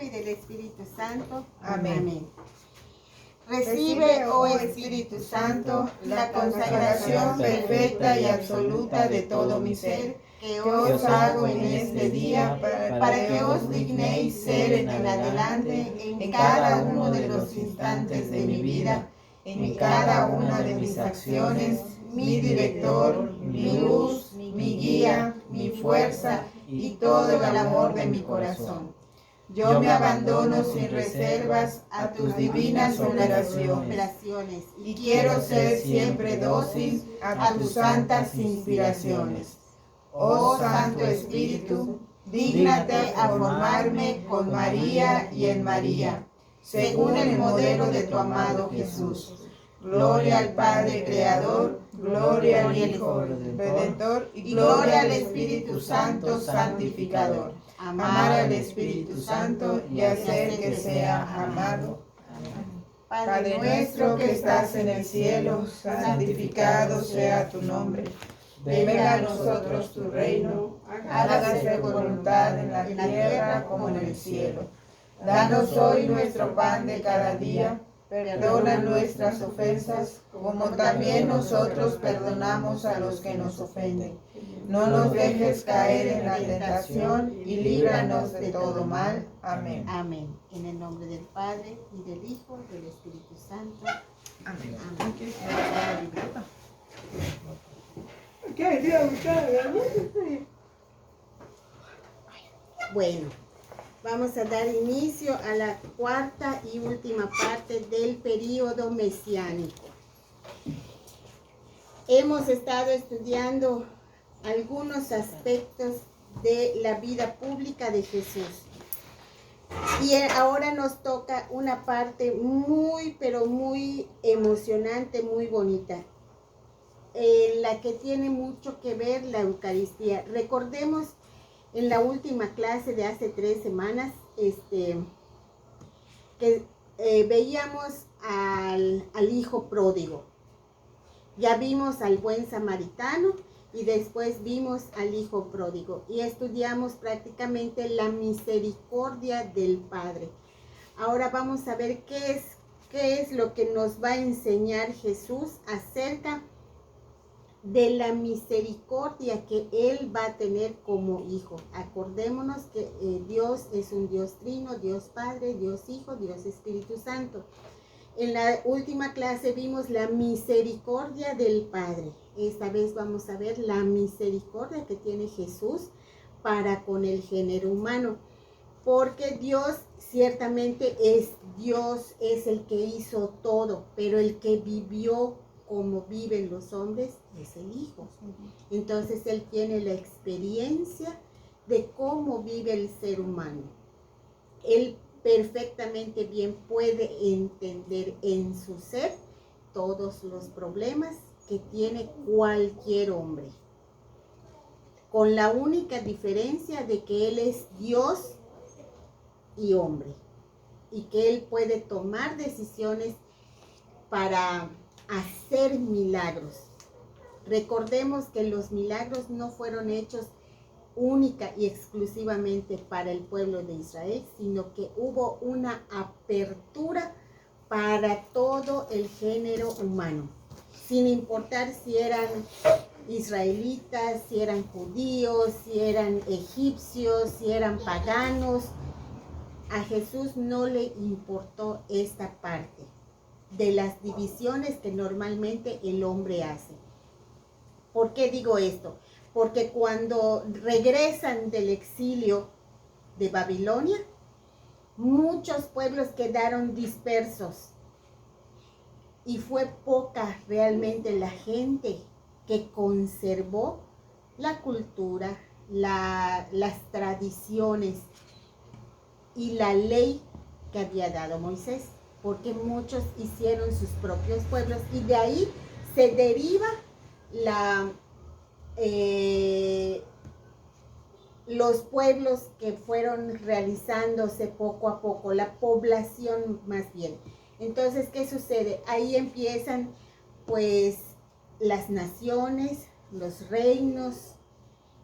y del Espíritu Santo. Amén. Amén. Recibe, oh Espíritu Santo, la consagración perfecta y absoluta de todo mi ser, que os hago en este día, para que os dignéis ser en adelante, en cada uno de los instantes de mi vida, en cada una de mis acciones, mi director, mi luz, mi guía, mi fuerza y todo el amor de mi corazón. Yo me abandono sin reservas a tus divinas operaciones y quiero ser siempre dócil a tus santas inspiraciones. Oh Santo Espíritu, dígnate a formarme con María y en María, según el modelo de tu amado Jesús. Gloria al Padre Creador, gloria al Hijo Redentor y gloria al Espíritu Santo Santificador. Amar al Espíritu Santo y hacer que sea amado. Padre nuestro que estás en el cielo, santificado sea tu nombre. Venga a nosotros tu reino, hágase tu voluntad en la tierra como en el cielo. Danos hoy nuestro pan de cada día. Perdona nuestras ofensas, como también nosotros perdonamos a los que nos ofenden. No nos dejes caer en la tentación y líbranos de todo mal. Amén. Amén. En el nombre del Padre, y del Hijo, y del Espíritu Santo. Amén. Bueno. Vamos a dar inicio a la cuarta y última parte del período mesiánico. Hemos estado estudiando algunos aspectos de la vida pública de Jesús. Y ahora nos toca una parte muy, pero muy emocionante, muy bonita, en la que tiene mucho que ver la Eucaristía. Recordemos en la última clase de hace 3 semanas, que veíamos al hijo pródigo. Ya vimos al buen samaritano y después vimos al hijo pródigo. Y estudiamos prácticamente la misericordia del Padre. Ahora vamos a ver qué es lo que nos va a enseñar Jesús acerca de la misericordia que Él va a tener como hijo. Acordémonos que Dios es un Dios trino, Dios Padre, Dios Hijo, Dios Espíritu Santo. En la última clase vimos la misericordia del Padre. Esta vez vamos a ver la misericordia que tiene Jesús para con el género humano. Porque Dios ciertamente es Dios, es el que hizo todo, pero el que vivió como viven los hombres es el Hijo. Entonces Él tiene la experiencia de cómo vive el ser humano. Él perfectamente bien puede entender en su ser todos los problemas que tiene cualquier hombre, con la única diferencia de que Él es Dios y hombre, y que Él puede tomar decisiones para hacer milagros. Recordemos que los milagros no fueron hechos única y exclusivamente para el pueblo de Israel, sino que hubo una apertura para todo el género humano, sin importar si eran israelitas, si eran judíos, si eran egipcios, si eran paganos. A Jesús no le importó esta parte de las divisiones que normalmente el hombre hace. ¿Por qué digo esto? Porque cuando regresan del exilio de Babilonia, muchos pueblos quedaron dispersos y fue poca realmente la gente que conservó la cultura, las tradiciones y la ley que había dado Moisés, porque muchos hicieron sus propios pueblos y de ahí se deriva los pueblos que fueron realizándose poco a poco, la población más bien. Entonces, ¿qué sucede? Ahí empiezan pues las naciones, los reinos,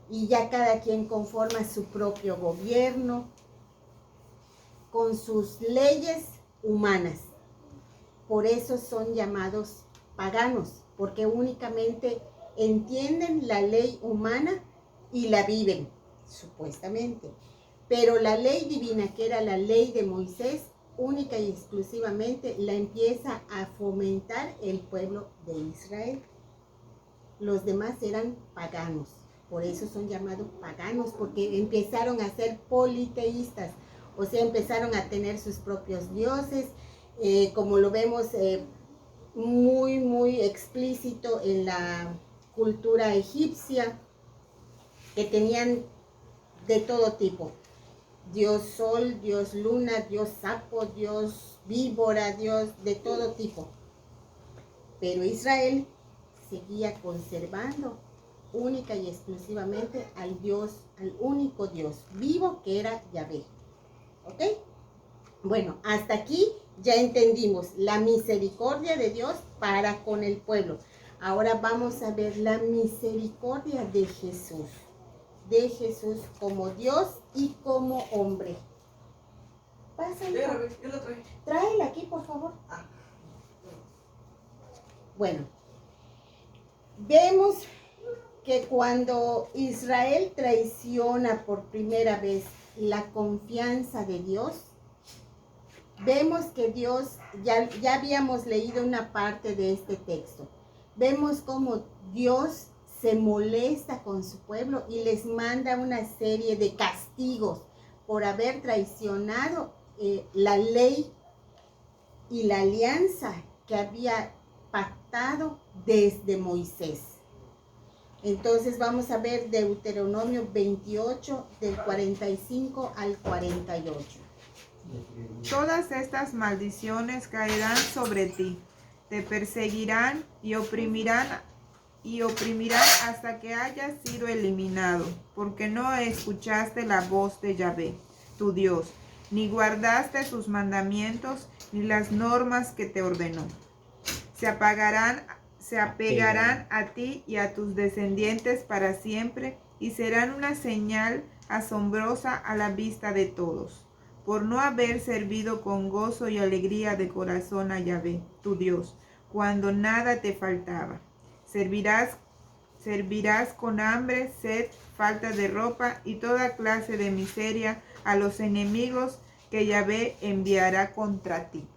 y ya cada quien conforma su propio gobierno. con sus leyes humanas. Por eso son llamados paganos, porque únicamente entienden la ley humana y la viven, supuestamente. Pero la ley divina, que era la ley de Moisés, única y exclusivamente la empieza a fomentar el pueblo de Israel. Los demás eran paganos, por eso son llamados paganos, porque empezaron a ser politeístas, o sea, empezaron a tener sus propios dioses, como lo vemos muy explícito en la cultura egipcia, que tenían de todo tipo. Dios sol, Dios luna, Dios sapo, Dios víbora, Dios de todo tipo. Pero Israel seguía conservando única y exclusivamente al Dios, al único Dios vivo, que era Yahvé. ¿Ok? Bueno, hasta aquí ya entendimos la misericordia de Dios para con el pueblo. Ahora vamos a ver la misericordia de Jesús. De Jesús como Dios y como hombre. Pásale. Yo la traje. Tráela aquí, por favor. Bueno, vemos que cuando Israel traiciona por primera vez la confianza de Dios, vemos que Dios, ya habíamos leído una parte de este texto, vemos cómo Dios se molesta con su pueblo y les manda una serie de castigos por haber traicionado la ley y la alianza que había pactado desde Moisés. Entonces vamos a ver Deuteronomio 28, del 45 al 48. Todas estas maldiciones caerán sobre ti, te perseguirán y oprimirán hasta que hayas sido eliminado, porque no escuchaste la voz de Yahvé, tu Dios, ni guardaste sus mandamientos ni las normas que te ordenó. Se apegarán a ti y a tus descendientes para siempre, y serán una señal asombrosa a la vista de todos, por no haber servido con gozo y alegría de corazón a Yahvé, tu Dios, cuando nada te faltaba. Servirás con hambre, sed, falta de ropa y toda clase de miseria a los enemigos que Yahvé enviará contra ti.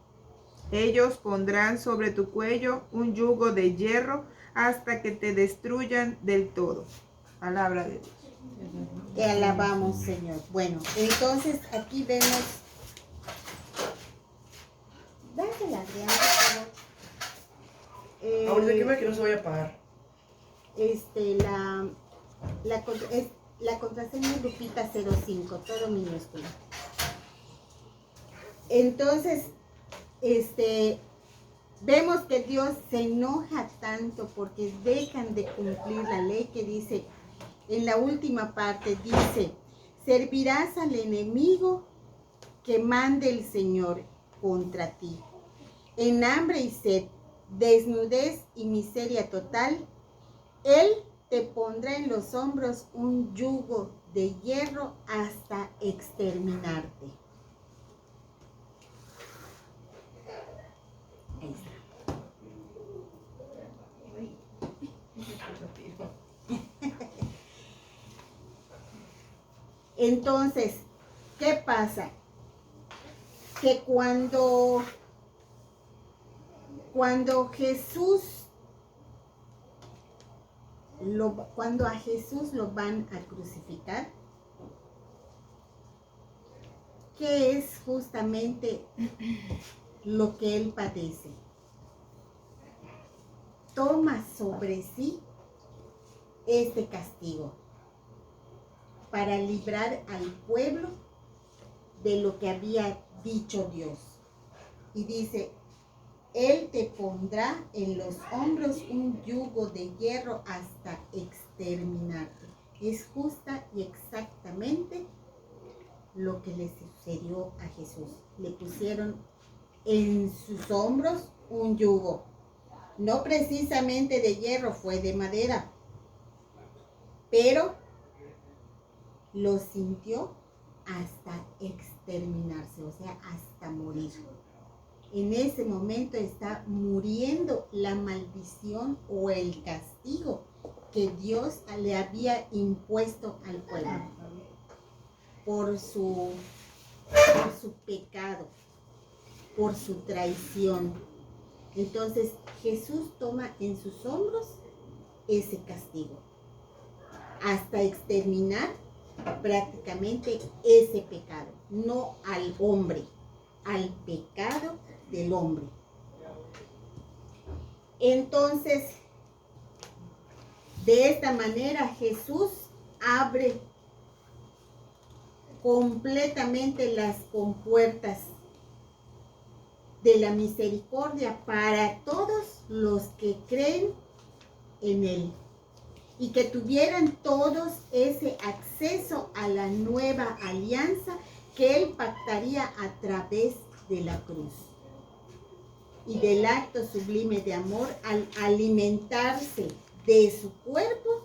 Ellos pondrán sobre tu cuello un yugo de hierro hasta que te destruyan del todo. Palabra de Dios. Te alabamos, Señor. Bueno, entonces aquí vemos. Dásela, Adrián, por favor. Ahorita que me que no se vaya a apagar. La contraseña es Lupita 05, todo minúsculo. Entonces, vemos que Dios se enoja tanto porque dejan de cumplir la ley, que dice, en la última parte dice, servirás al enemigo que mande el Señor contra ti. En hambre y sed, desnudez y miseria total, Él te pondrá en los hombros un yugo de hierro hasta exterminarte. Ahí está. Entonces, ¿qué pasa? Que cuando a Jesús lo van a crucificar, ¿qué es justamente lo que él padece? Toma sobre sí este castigo para librar al pueblo de lo que había dicho Dios. Y dice, Él te pondrá en los hombros un yugo de hierro hasta exterminarte. Es justa y exactamente lo que le sucedió a Jesús. Le pusieron en sus hombros un yugo. No precisamente de hierro, fue de madera. Pero lo sintió hasta exterminarse, o sea, hasta morir. En ese momento está muriendo la maldición o el castigo que Dios le había impuesto al pueblo por su pecado, por su traición. Entonces Jesús toma en sus hombros ese castigo hasta exterminar prácticamente ese pecado, no al hombre, al pecado del hombre. Entonces, de esta manera Jesús abre completamente las compuertas de la misericordia para todos los que creen en Él y que tuvieran todos ese acceso a la nueva alianza que Él pactaría a través de la cruz y del acto sublime de amor al alimentarse de su cuerpo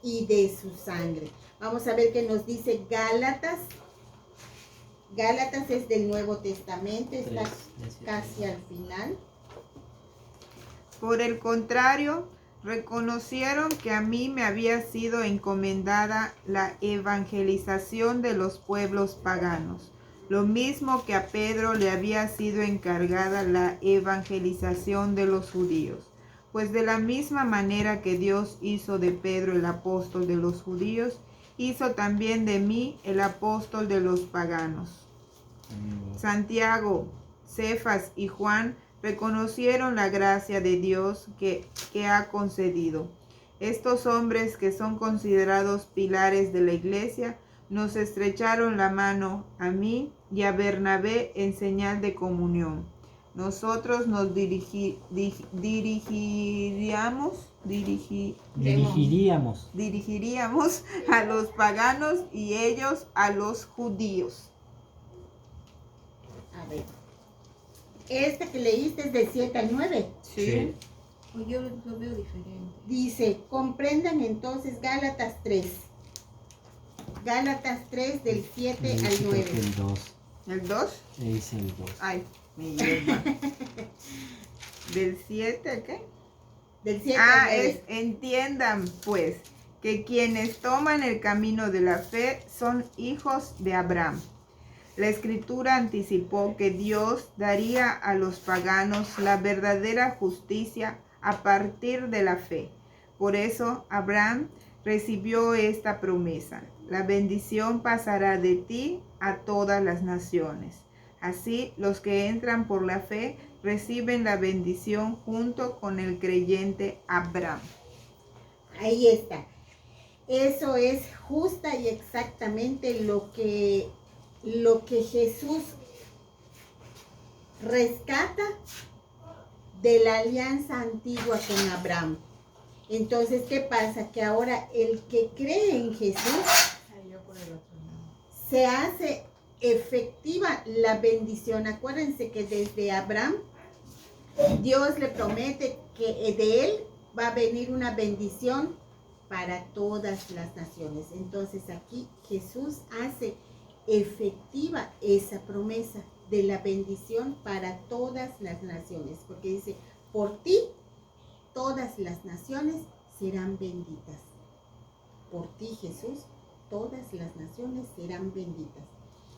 y de su sangre. Vamos a ver qué nos dice Gálatas. Gálatas es del Nuevo Testamento, está casi al final. Por el contrario, reconocieron que a mí me había sido encomendada la evangelización de los pueblos paganos, lo mismo que a Pedro le había sido encargada la evangelización de los judíos. Pues de la misma manera que Dios hizo de Pedro el apóstol de los judíos, hizo también de mí el apóstol de los paganos. Santiago, Cefas y Juan reconocieron la gracia de Dios que ha concedido. Estos hombres, que son considerados pilares de la iglesia, nos estrecharon la mano a mí y a Bernabé en señal de comunión. Nosotros nos dirigiríamos a los paganos y ellos a los judíos. A ver, este que leíste es de 7 al 9. Sí. Pues yo lo veo diferente. Dice, comprendan entonces Gálatas 3. Gálatas 3 del 7 al 9. El 2. ¿El 2? Es el 2. Ay, me lleva. ¿Del 7 a qué? Del 7 al 9. Entiendan pues que quienes toman el camino de la fe son hijos de Abraham. La Escritura anticipó que Dios daría a los paganos la verdadera justicia a partir de la fe. Por eso Abraham recibió esta promesa: la bendición pasará de ti a todas las naciones. Así, los que entran por la fe reciben la bendición junto con el creyente Abraham. Ahí está. Eso es justa y exactamente lo que Jesús rescata de la alianza antigua con Abraham. Entonces, ¿qué pasa? Que ahora el que cree en Jesús se hace efectiva la bendición. Acuérdense que desde Abraham Dios le promete que de él va a venir una bendición para todas las naciones. Entonces aquí Jesús hace efectiva esa promesa de la bendición para todas las naciones, porque dice, por ti todas las naciones serán benditas. Por ti, Jesús, todas las naciones serán benditas.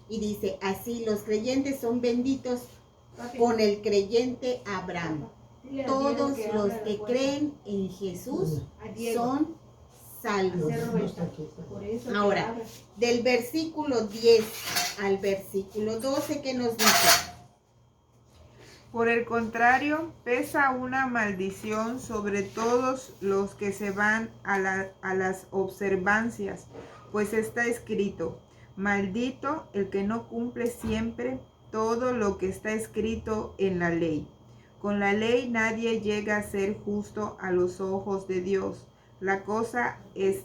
Y dice, así los creyentes son benditos con el creyente Abraham. Todos los que creen en Jesús son salvos. Ahora, del versículo 10 al versículo 12, ¿qué nos dice? Por el contrario, pesa una maldición sobre todos los que se van a las observancias, pues está escrito: maldito el que no cumple siempre todo lo que está escrito en la ley. Con la ley nadie llega a ser justo a los ojos de Dios. La cosa es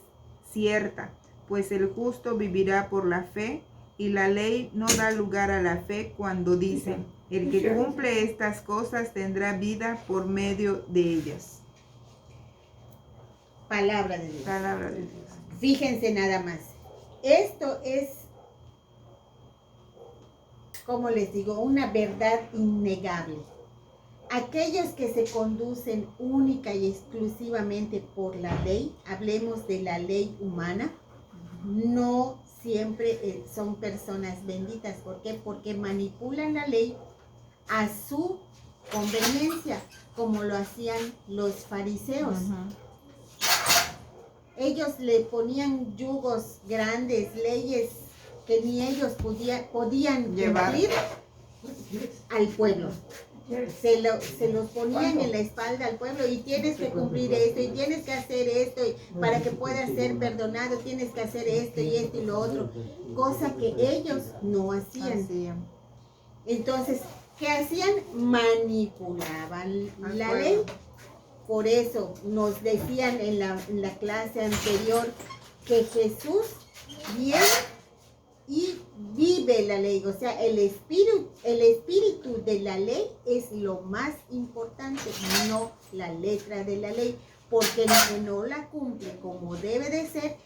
cierta, pues el justo vivirá por la fe, y la ley no da lugar a la fe cuando dice: el que cumple estas cosas tendrá vida por medio de ellas. Palabra de Dios. Palabra de Dios. Fíjense nada más. Esto es como les digo, una verdad innegable. Aquellos que se conducen única y exclusivamente por la ley, hablemos de la ley humana, no siempre son personas benditas. ¿Por qué? Porque manipulan la ley a su conveniencia, como lo hacían los fariseos. Ellos le ponían yugos grandes, leyes que ni ellos podían cumplir al pueblo. Se los ponían en la espalda al pueblo, y tienes que cumplir esto, y tienes que hacer esto, y para que puedas ser perdonado tienes que hacer esto y lo otro, cosa que ellos no hacían. Entonces, ¿qué hacían? Manipulaban la ley. Por eso nos decían en la clase anterior que Jesús viene y vive la ley. O sea, el espíritu de la ley es lo más importante, no la letra de la ley, porque el que no la cumple como debe de ser,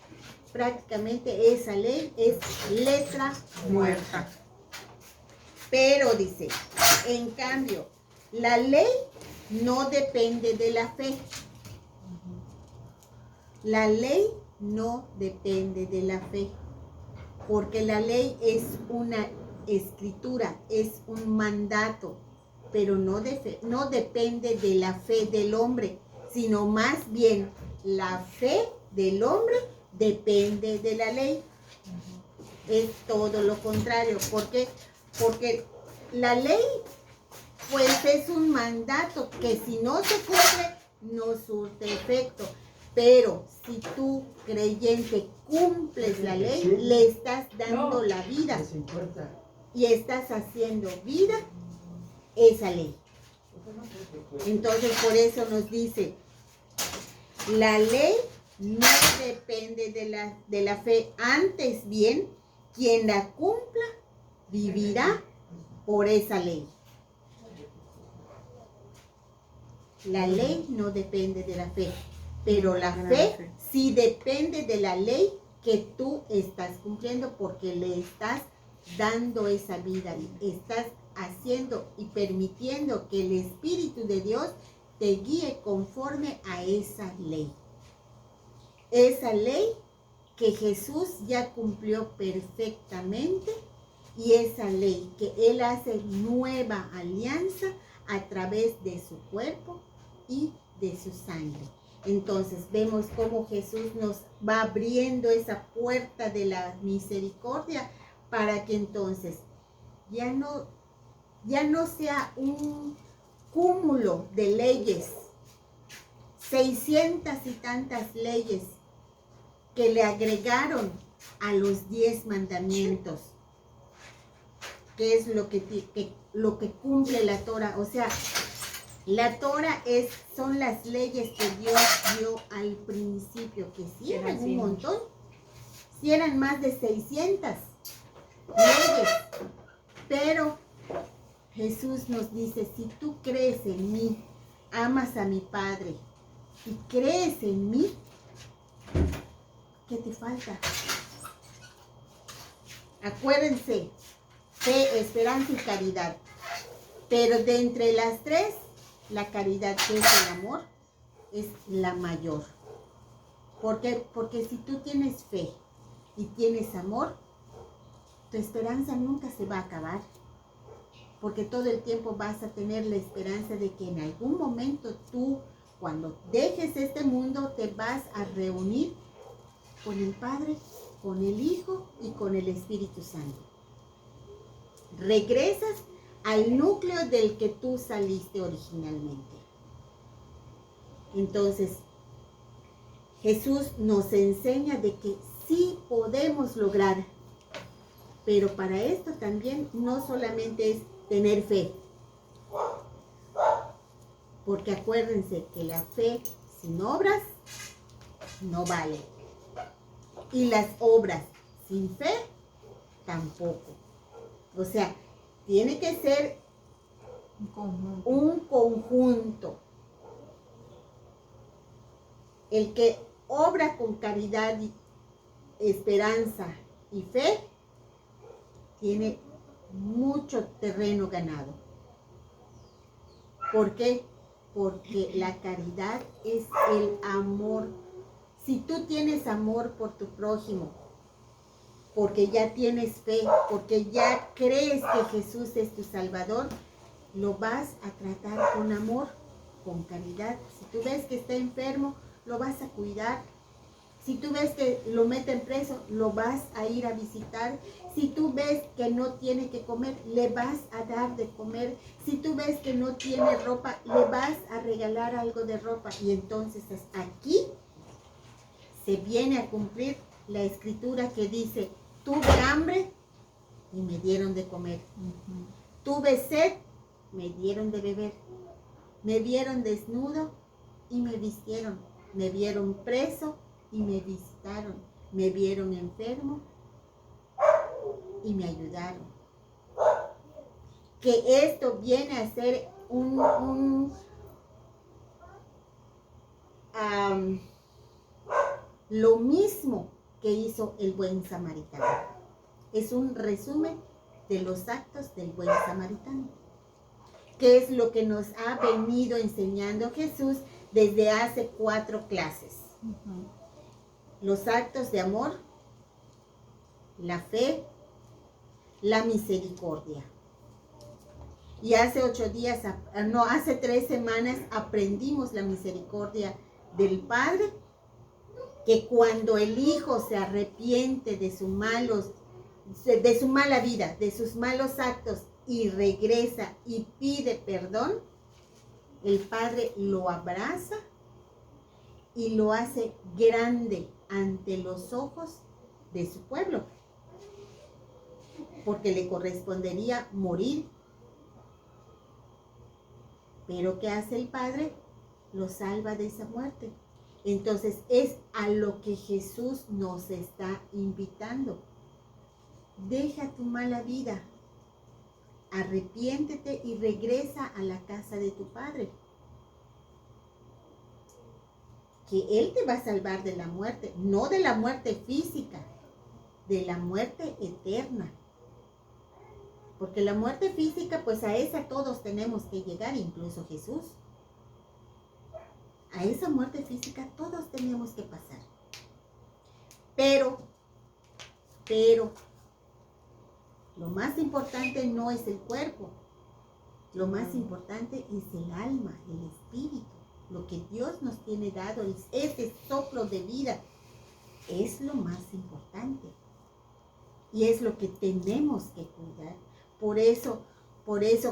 prácticamente esa ley es letra muerta. Pero dice, en cambio, la ley no depende de la fe. La ley no depende de la fe, porque la ley es una escritura, es un mandato, pero no depende de la fe del hombre, sino más bien la fe del hombre depende de la ley. Es todo lo contrario. ¿Por qué? Porque la ley, pues, es un mandato que si no se cumple, no surte efecto. Pero si tú, creyente, cumples la ley, le estás dando la vida. Y estás haciendo vida esa ley. Entonces, por eso nos dice, la ley no depende de la fe. Antes bien, quien la cumpla, vivirá por esa ley. La ley no depende de la fe, pero la fe sí depende de la ley que tú estás cumpliendo, porque le estás dando esa vida, estás haciendo y permitiendo que el Espíritu de Dios te guíe conforme a esa ley. Esa ley que Jesús ya cumplió perfectamente, y esa ley que Él hace nueva alianza a través de su cuerpo y de su sangre. Entonces vemos cómo Jesús nos va abriendo esa puerta de la misericordia, para que entonces ya no sea un cúmulo de leyes, 600 y tantas leyes que le agregaron a los 10 mandamientos, que es lo que cumple la Torah. O sea, la Torah son las leyes que Dios dio al principio, que sí eran un montón, sí eran más de 600 leyes, pero Jesús nos dice, si tú crees en mí, amas a mi Padre y crees en mí, ¿qué te falta? Acuérdense, fe, esperanza y caridad. Pero de entre las tres, la caridad, que es el amor, es la mayor. ¿Por qué? Porque si tú tienes fe y tienes amor, tu esperanza nunca se va a acabar. Porque todo el tiempo vas a tener la esperanza de que en algún momento tú, cuando dejes este mundo, te vas a reunir con el Padre, con el Hijo y con el Espíritu Santo. Regresas al núcleo del que tú saliste originalmente. Entonces, Jesús nos enseña de que sí podemos lograr, pero para esto también no solamente es tener fe, porque acuérdense que la fe sin obras no vale, y las obras sin fe tampoco. O sea, tiene que ser un conjunto. El que obra con caridad, esperanza y fe, tiene mucho terreno ganado. ¿Por qué? Porque la caridad es el amor. Si tú tienes amor por tu prójimo, porque ya tienes fe, porque ya crees que Jesús es tu Salvador, lo vas a tratar con amor, con caridad. Si tú ves que está enfermo, lo vas a cuidar. Si tú ves que lo meten preso, lo vas a ir a visitar. Si tú ves que no tiene que comer, le vas a dar de comer. Si tú ves que no tiene ropa, le vas a regalar algo de ropa. Y entonces aquí se viene a cumplir la escritura que dice, tuve hambre y me dieron de comer. Tuve sed, me dieron de beber. Me vieron desnudo y me vistieron. Me vieron preso y me visitaron. Me vieron enfermo y me ayudaron. Que esto viene a ser lo mismo que hizo el buen samaritano. Es un resumen de los actos del buen samaritano. ¿Qué es lo que nos ha venido enseñando Jesús desde hace 4 clases? Los actos de amor, la fe, la misericordia. Y hace 3 semanas aprendimos la misericordia del Padre, que cuando el Hijo se arrepiente de su mala vida, de sus malos actos, y regresa y pide perdón, el Padre lo abraza y lo hace grande ante los ojos de su pueblo, porque le correspondería morir. Pero ¿qué hace el Padre? Lo salva de esa muerte. Entonces es a lo que Jesús nos está invitando. Deja tu mala vida, arrepiéntete y regresa a la casa de tu Padre. Que Él te va a salvar de la muerte, no de la muerte física, de la muerte eterna. Porque la muerte física, pues a esa todos tenemos que llegar, incluso Jesús. A esa muerte física todos tenemos que pasar. Pero, lo más importante no es el cuerpo. Lo más importante es el alma, el espíritu. Lo que Dios nos tiene dado, ese soplo de vida, es lo más importante. Y es lo que tenemos que cuidar. Por eso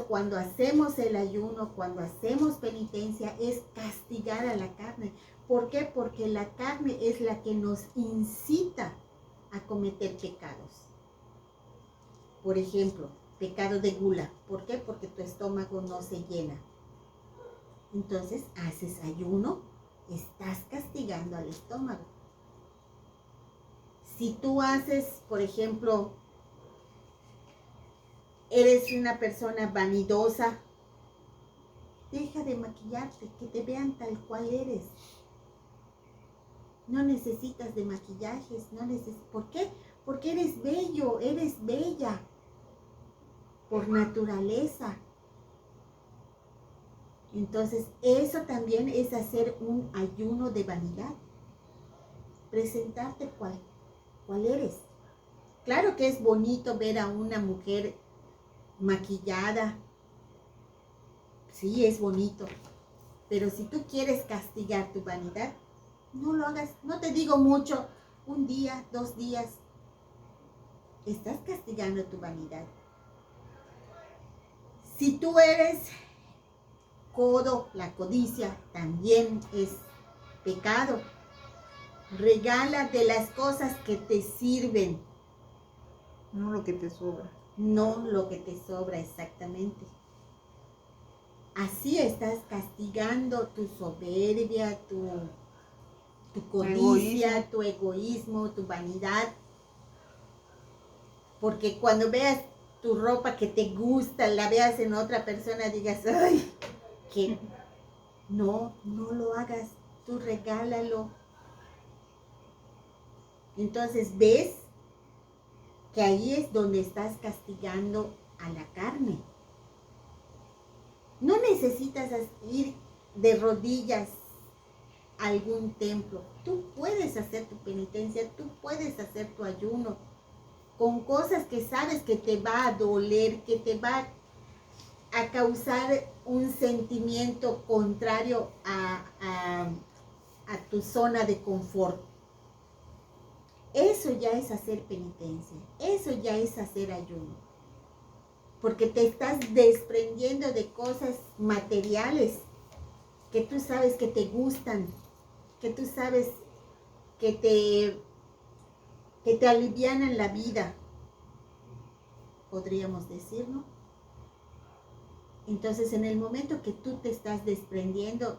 cuando hacemos el ayuno, cuando hacemos penitencia, es castigar a la carne. ¿Por qué? Porque la carne es la que nos incita a cometer pecados. Por ejemplo, pecado de gula. ¿Por qué? Porque tu estómago no se llena. Entonces haces ayuno, estás castigando al estómago. Si tú haces, por ejemplo, eres una persona vanidosa, deja de maquillarte, que te vean tal cual eres. No necesitas de maquillajes, ¿por qué? Porque eres bello, eres bella, por naturaleza. Entonces, eso también es hacer un ayuno de vanidad. Presentarte cuál eres. Claro que es bonito ver a una mujer maquillada. Sí, es bonito. Pero si tú quieres castigar tu vanidad, no lo hagas. No te digo mucho, 1 día, 2 días. Estás castigando tu vanidad. Si tú eres codo, la codicia también es pecado. Regálate las cosas que te sirven. No lo que te sobra. No lo que te sobra, exactamente. Así estás castigando tu soberbia, tu codicia, tu egoísmo, tu vanidad. Porque cuando veas tu ropa que te gusta, la veas en otra persona, digas, ¡ay! Que no lo hagas, tú regálalo. Entonces ves que ahí es donde estás castigando a la carne. No necesitas ir de rodillas a algún templo. Tú puedes hacer tu penitencia, tú puedes hacer tu ayuno con cosas que sabes que te va a doler, que te va a causar un sentimiento contrario a tu zona de confort. Eso ya es hacer penitencia, eso ya es hacer ayuno. Porque te estás desprendiendo de cosas materiales que tú sabes que te gustan, que tú sabes que te alivianan la vida, podríamos decir, ¿no? Entonces, en el momento que tú te estás desprendiendo,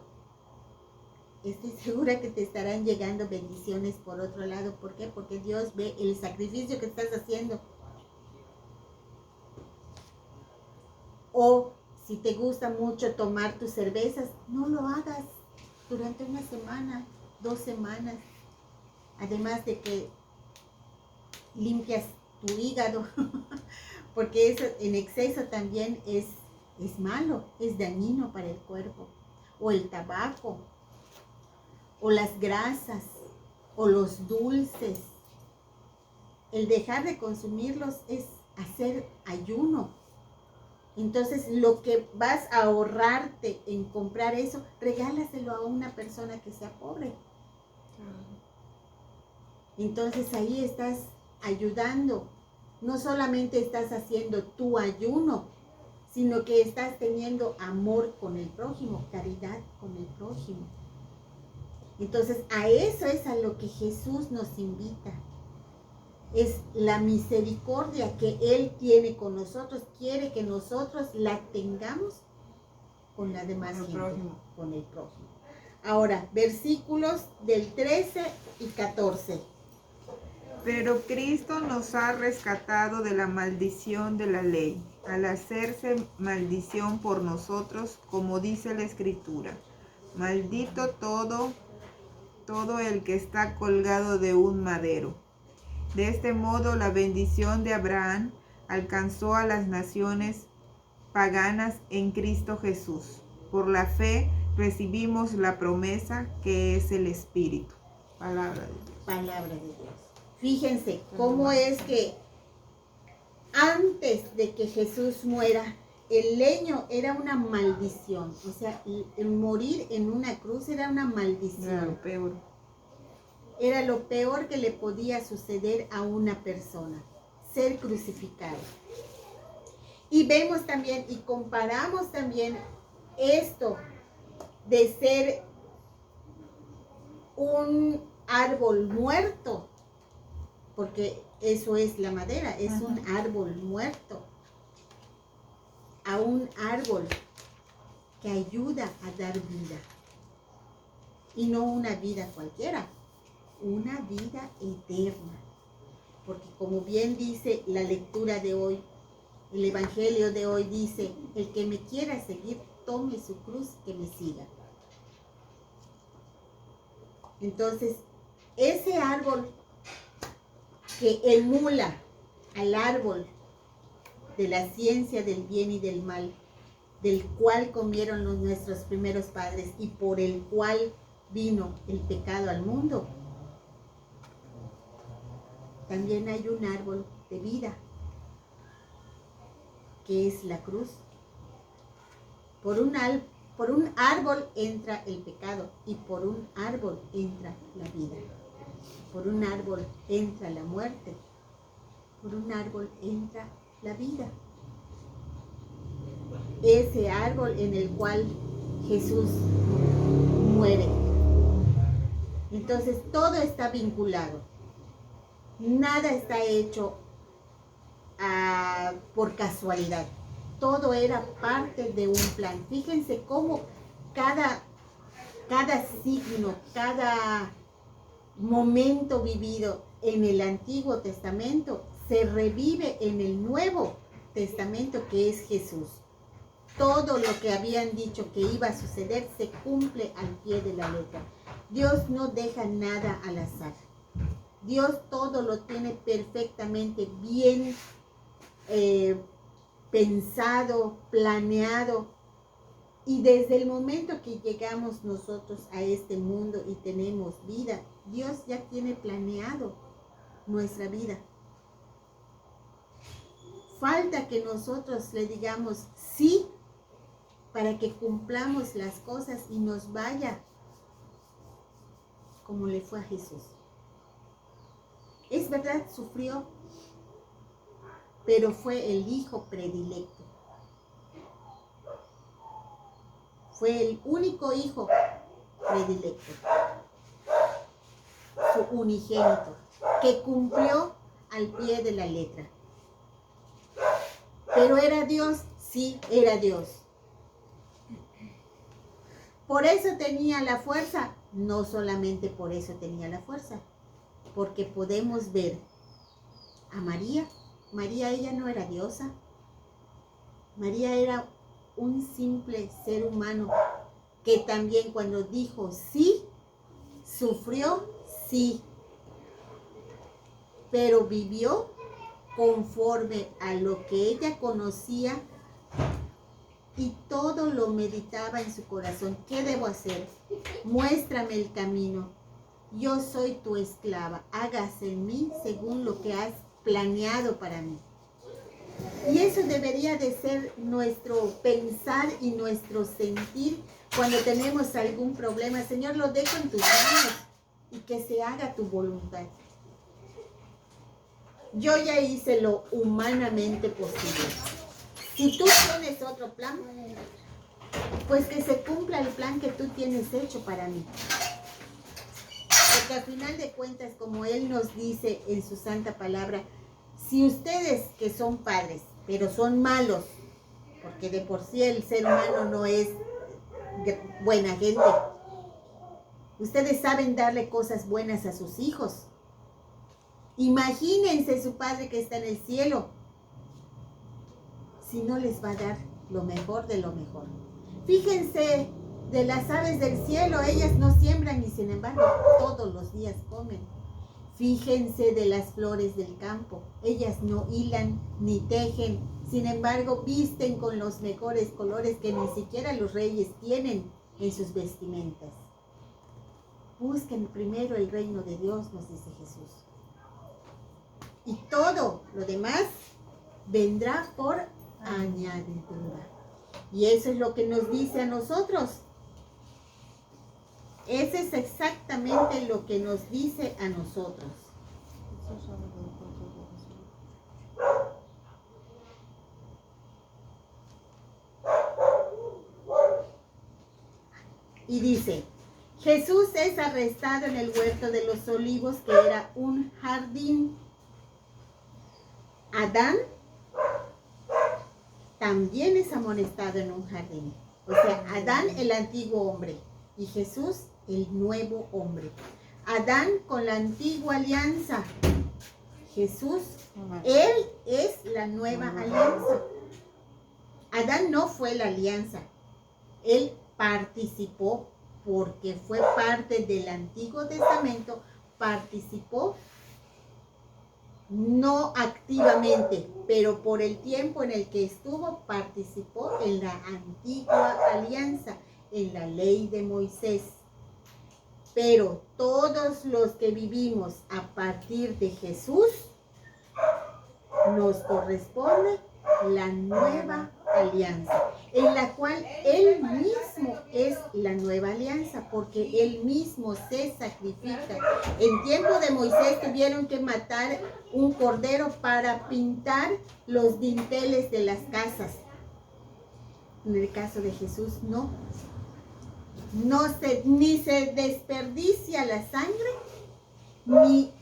estoy segura que te estarán llegando bendiciones por otro lado. ¿Por qué? Porque Dios ve el sacrificio que estás haciendo. O si te gusta mucho tomar tus cervezas, no lo hagas durante una semana, 2 semanas. Además de que limpias tu hígado, porque eso en exceso también es malo, es dañino para el cuerpo. O el tabaco, o las grasas, o los dulces. El dejar de consumirlos es hacer ayuno. Entonces, lo que vas a ahorrarte en comprar eso, regálaselo a una persona que sea pobre. Entonces, ahí estás ayudando. No solamente estás haciendo tu ayuno, sino que estás teniendo amor con el prójimo, caridad con el prójimo. Entonces, a eso es a lo que Jesús nos invita. Es la misericordia que Él tiene con nosotros, quiere que nosotros la tengamos con la demás gente, con el prójimo. Ahora, versículos del 13 y 14. Pero Cristo nos ha rescatado de la maldición de la ley, al hacerse maldición por nosotros, como dice la Escritura. Maldito todo el que está colgado de un madero. De este modo la bendición de Abraham alcanzó a las naciones paganas en Cristo Jesús. Por la fe recibimos la promesa que es el Espíritu. Palabra de Dios. Palabra de Dios. Fíjense cómo es que antes de que Jesús muera, el leño era una maldición. O sea, el morir en una cruz era una maldición. Era lo peor. Era lo peor que le podía suceder a una persona, ser crucificado. Y vemos también y comparamos también esto de ser un árbol muerto, porque eso es la madera, es un árbol muerto, a un árbol que ayuda a dar vida. Y no una vida cualquiera, una vida eterna. Porque como bien dice la lectura de hoy, el evangelio de hoy dice, el que me quiera seguir, tome su cruz, que me siga. Entonces, ese árbol que emula al árbol de la ciencia del bien y del mal, del cual comieron nuestros primeros padres y por el cual vino el pecado al mundo, también hay un árbol de vida, que es la cruz. Por un árbol entra el pecado y por un árbol entra la vida. Por un árbol entra la muerte, por un árbol entra la vida. Ese árbol en el cual Jesús muere. Entonces todo está vinculado. Nada está hecho por casualidad. Todo era parte de un plan. Fíjense cómo cada signo, cada momento vivido en el Antiguo Testamento se revive en el Nuevo Testamento, que es Jesús. Todo lo que habían dicho que iba a suceder se cumple al pie de la letra. Dios no deja nada al azar. Dios todo lo tiene perfectamente bien pensado, planeado. Y desde el momento que llegamos nosotros a este mundo y tenemos vida, Dios ya tiene planeado nuestra vida. Falta que nosotros le digamos sí para que cumplamos las cosas y nos vaya como le fue a Jesús. Es verdad, sufrió, pero fue el hijo predilecto. Fue el único hijo predilecto, su unigénito, que cumplió al pie de la letra. Pero ¿era Dios? Sí, era Dios. ¿Por eso tenía la fuerza? No solamente por eso tenía la fuerza, porque podemos ver a María. María, ella no era diosa. María era un simple ser humano que también cuando dijo sí, sufrió sí, pero vivió conforme a lo que ella conocía y todo lo meditaba en su corazón. ¿Qué debo hacer? Muéstrame el camino. Yo soy tu esclava. Hágase en mí según lo que has planeado para mí. Y eso debería de ser nuestro pensar y nuestro sentir cuando tenemos algún problema. Señor, lo dejo en tus manos y que se haga tu voluntad. Yo ya hice lo humanamente posible. Si tú tienes otro plan, pues que se cumpla el plan que tú tienes hecho para mí. Porque al final de cuentas, como Él nos dice en su santa palabra, si ustedes que son padres, pero son malos, porque de por sí el ser humano no es buena gente, ustedes saben darle cosas buenas a sus hijos. Imagínense su Padre que está en el cielo, si no les va a dar lo mejor de lo mejor. Fíjense de las aves del cielo, ellas no siembran y sin embargo todos los días comen. Fíjense de las flores del campo, ellas no hilan ni tejen, sin embargo visten con los mejores colores que ni siquiera los reyes tienen en sus vestimentas. Busquen primero el reino de Dios, nos dice Jesús. Y todo lo demás vendrá por añadidura. Y eso es lo que nos dice a nosotros. Eso es exactamente lo que nos dice a nosotros. Y dice, Jesús es arrestado en el huerto de los olivos, que era un jardín. Adán también es amonestado en un jardín. O sea, Adán el antiguo hombre y Jesús el nuevo hombre. Adán con la antigua alianza. Jesús, Él es la nueva alianza. Adán no fue la alianza. Él participó porque fue parte del Antiguo Testamento, participó no activamente, pero por el tiempo en el que estuvo, participó en la antigua alianza, en la ley de Moisés. Pero todos los que vivimos a partir de Jesús, nos corresponde la nueva alianza, en la cual Él mismo es la nueva alianza, porque Él mismo se sacrifica. En tiempo de Moisés tuvieron que matar un cordero para pintar los dinteles de las casas. En el caso de Jesús, no. Ni se desperdicia la sangre, ni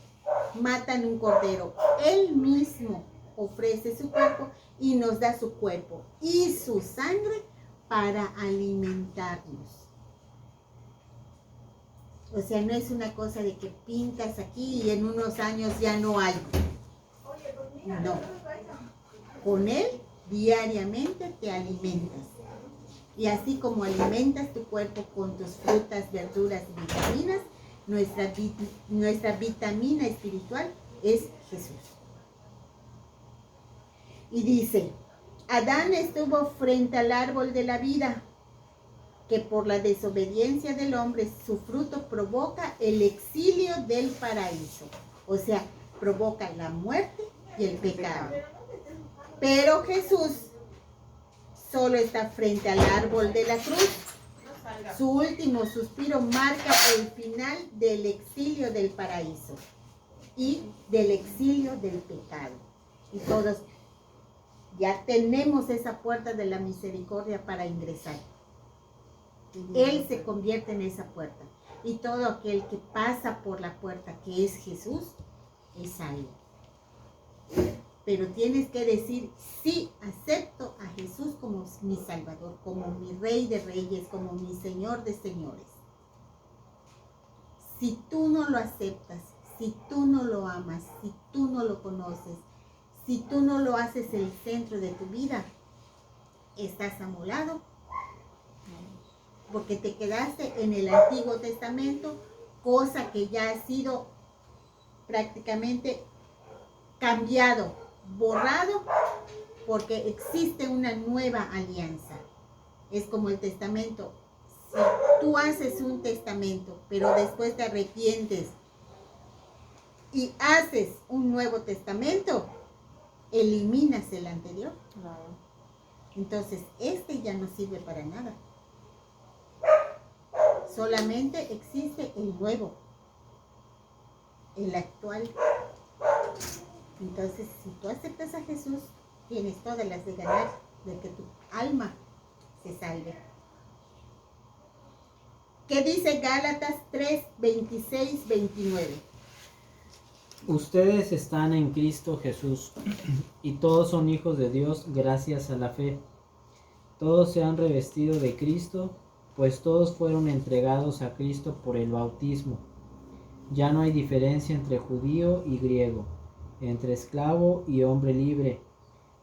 matan un cordero. Él mismo ofrece su cuerpo y nos da su cuerpo y su sangre para alimentarnos. O sea, no es una cosa de que pintas aquí y en unos años ya no hay. No. Con Él diariamente te alimentas. Y así como alimentas tu cuerpo con tus frutas, verduras y vitaminas, nuestra vitamina espiritual es Jesús. Y dice, Adán estuvo frente al árbol de la vida, que por la desobediencia del hombre, su fruto provoca el exilio del paraíso. O sea, provoca la muerte y el pecado. Pero Jesús solo está frente al árbol de la cruz. Su último suspiro marca el final del exilio del paraíso y del exilio del pecado. Y todos ya tenemos esa puerta de la misericordia para ingresar. Él se convierte en esa puerta. Y todo aquel que pasa por la puerta, que es Jesús, es salvo. Pero tienes que decir, sí, acepto a Jesús como mi Salvador, como mi Rey de Reyes, como mi Señor de Señores. Si tú no lo aceptas, si tú no lo amas, si tú no lo conoces, si tú no lo haces el centro de tu vida, estás amolado, porque te quedaste en el Antiguo Testamento, cosa que ya ha sido prácticamente cambiado, borrado, porque existe una nueva alianza. Es como el testamento. Si tú haces un testamento, pero después te arrepientes y haces un nuevo testamento, eliminas el anterior. Entonces, este ya no sirve para nada. Solamente existe el nuevo, el actual. Entonces, si tú aceptas a Jesús, tienes todas las de ganar, de que tu alma se salve. ¿Qué dice Gálatas 3, 26, 29? Ustedes están en Cristo Jesús, y todos son hijos de Dios gracias a la fe. Todos se han revestido de Cristo, pues todos fueron entregados a Cristo por el bautismo. Ya no hay diferencia entre judío y griego, entre esclavo y hombre libre.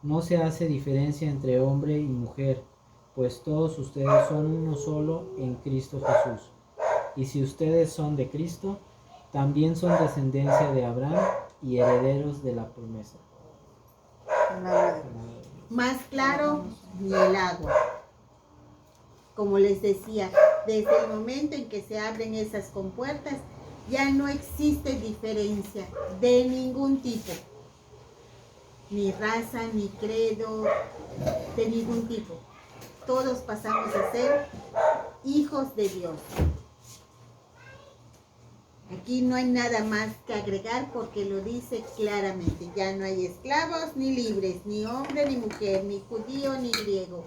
No se hace diferencia entre hombre y mujer, pues todos ustedes son uno solo en Cristo Jesús. Y si ustedes son de Cristo, también son descendencia de Abraham y herederos de la promesa. Más claro ni el agua. Como les decía, desde el momento en que se abren esas compuertas, ya no existe diferencia de ningún tipo. Ni raza, ni credo, de ningún tipo. Todos pasamos a ser hijos de Dios. Aquí no hay nada más que agregar porque lo dice claramente. Ya no hay esclavos ni libres, ni hombre ni mujer, ni judío ni griego.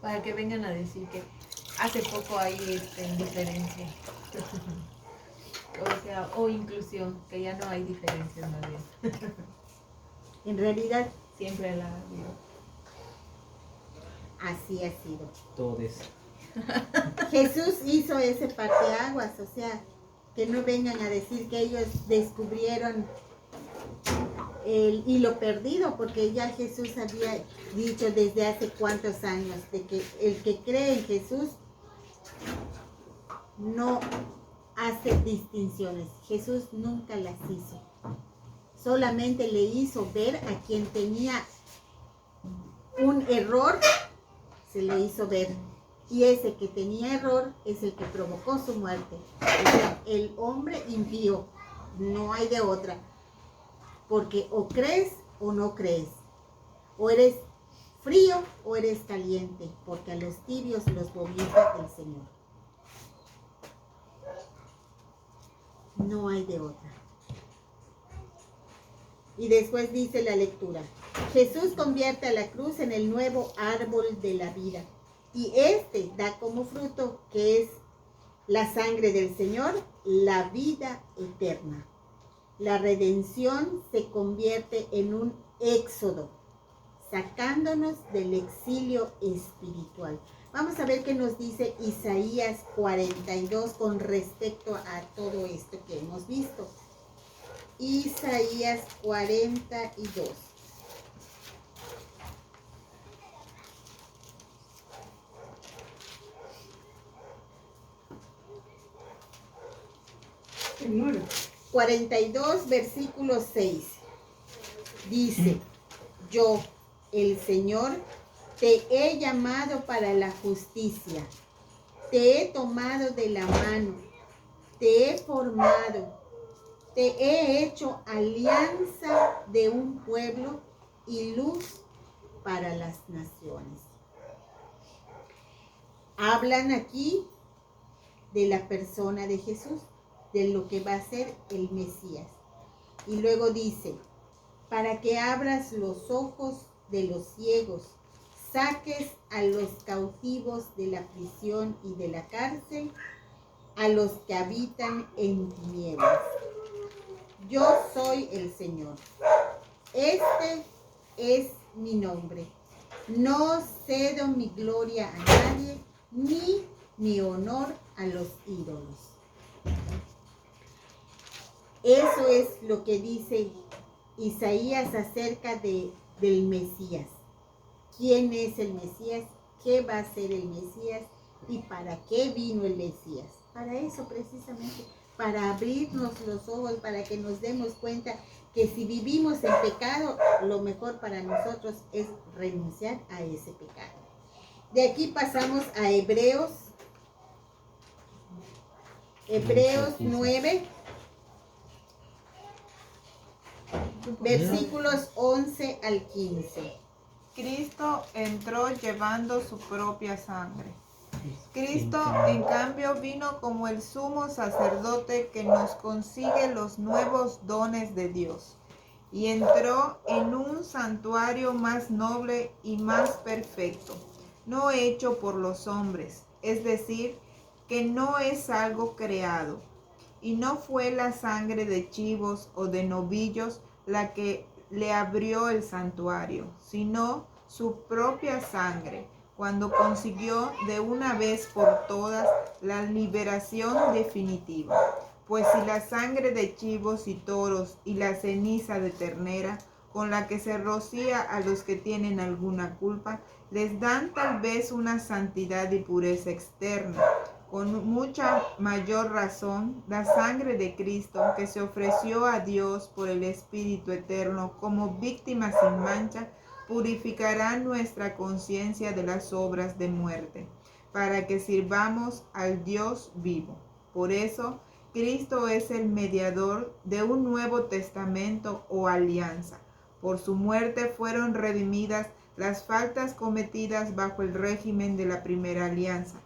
Para que vengan a decir que hace poco hay diferencia. O sea, o inclusión, que ya no hay diferencias más bien. En realidad, Siempre la ha habido. así ha sido. Todos. Jesús hizo ese parteaguas, o sea, que no vengan a decir que ellos descubrieron el hilo perdido, porque ya Jesús había dicho desde hace cuántos años de que el que cree en Jesús no hace distinciones. Jesús nunca las hizo. Solamente le hizo ver a quien tenía un error, se le hizo ver. Y ese que tenía error es el que provocó su muerte. O sea, el hombre impío, no hay de otra. Porque o crees o no crees. O eres frío o eres caliente. Porque a los tibios los vomita el Señor. No hay de otra. Y después dice la lectura. Jesús convierte a la cruz en el nuevo árbol de la vida. Y este da como fruto, que es la sangre del Señor, la vida eterna. La redención se convierte en un éxodo, sacándonos del exilio espiritual. Vamos a ver qué nos dice Isaías 42 con respecto a todo esto que hemos visto. Isaías 42. El 9. 42, versículo 6. Dice, yo, el Señor, te he llamado para la justicia, te he tomado de la mano, te he formado, te he hecho alianza de un pueblo y luz para las naciones. Hablan aquí de la persona de Jesús, de lo que va a ser el Mesías. Y luego dice, para que abras los ojos de los ciegos, saques a los cautivos de la prisión y de la cárcel, a los que habitan en tinieblas. Yo soy el Señor. Este es mi nombre. No cedo mi gloria a nadie, ni mi honor a los ídolos. Eso es lo que dice Isaías acerca del Mesías. ¿Quién es el Mesías? ¿Qué va a ser el Mesías? ¿Y para qué vino el Mesías? Para eso precisamente, para abrirnos los ojos, para que nos demos cuenta que si vivimos en pecado, lo mejor para nosotros es renunciar a ese pecado. De aquí pasamos a Hebreos 9, versículos 11 al 15. Cristo entró llevando su propia sangre. Cristo, en cambio, vino como el sumo sacerdote que nos consigue los nuevos dones de Dios, y entró en un santuario más noble y más perfecto, no hecho por los hombres, es decir, que no es algo creado, y no fue la sangre de chivos o de novillos la que le abrió el santuario, sino su propia sangre, cuando consiguió de una vez por todas la liberación definitiva. Pues si la sangre de chivos y toros y la ceniza de ternera, con la que se rocía a los que tienen alguna culpa, les dan tal vez una santidad y pureza externa, con mucha mayor razón la sangre de Cristo, que se ofreció a Dios por el Espíritu Eterno como víctima sin mancha, purificará nuestra conciencia de las obras de muerte, para que sirvamos al Dios vivo. Por eso, Cristo es el mediador de un nuevo testamento o alianza. Por su muerte fueron redimidas las faltas cometidas bajo el régimen de la primera alianza,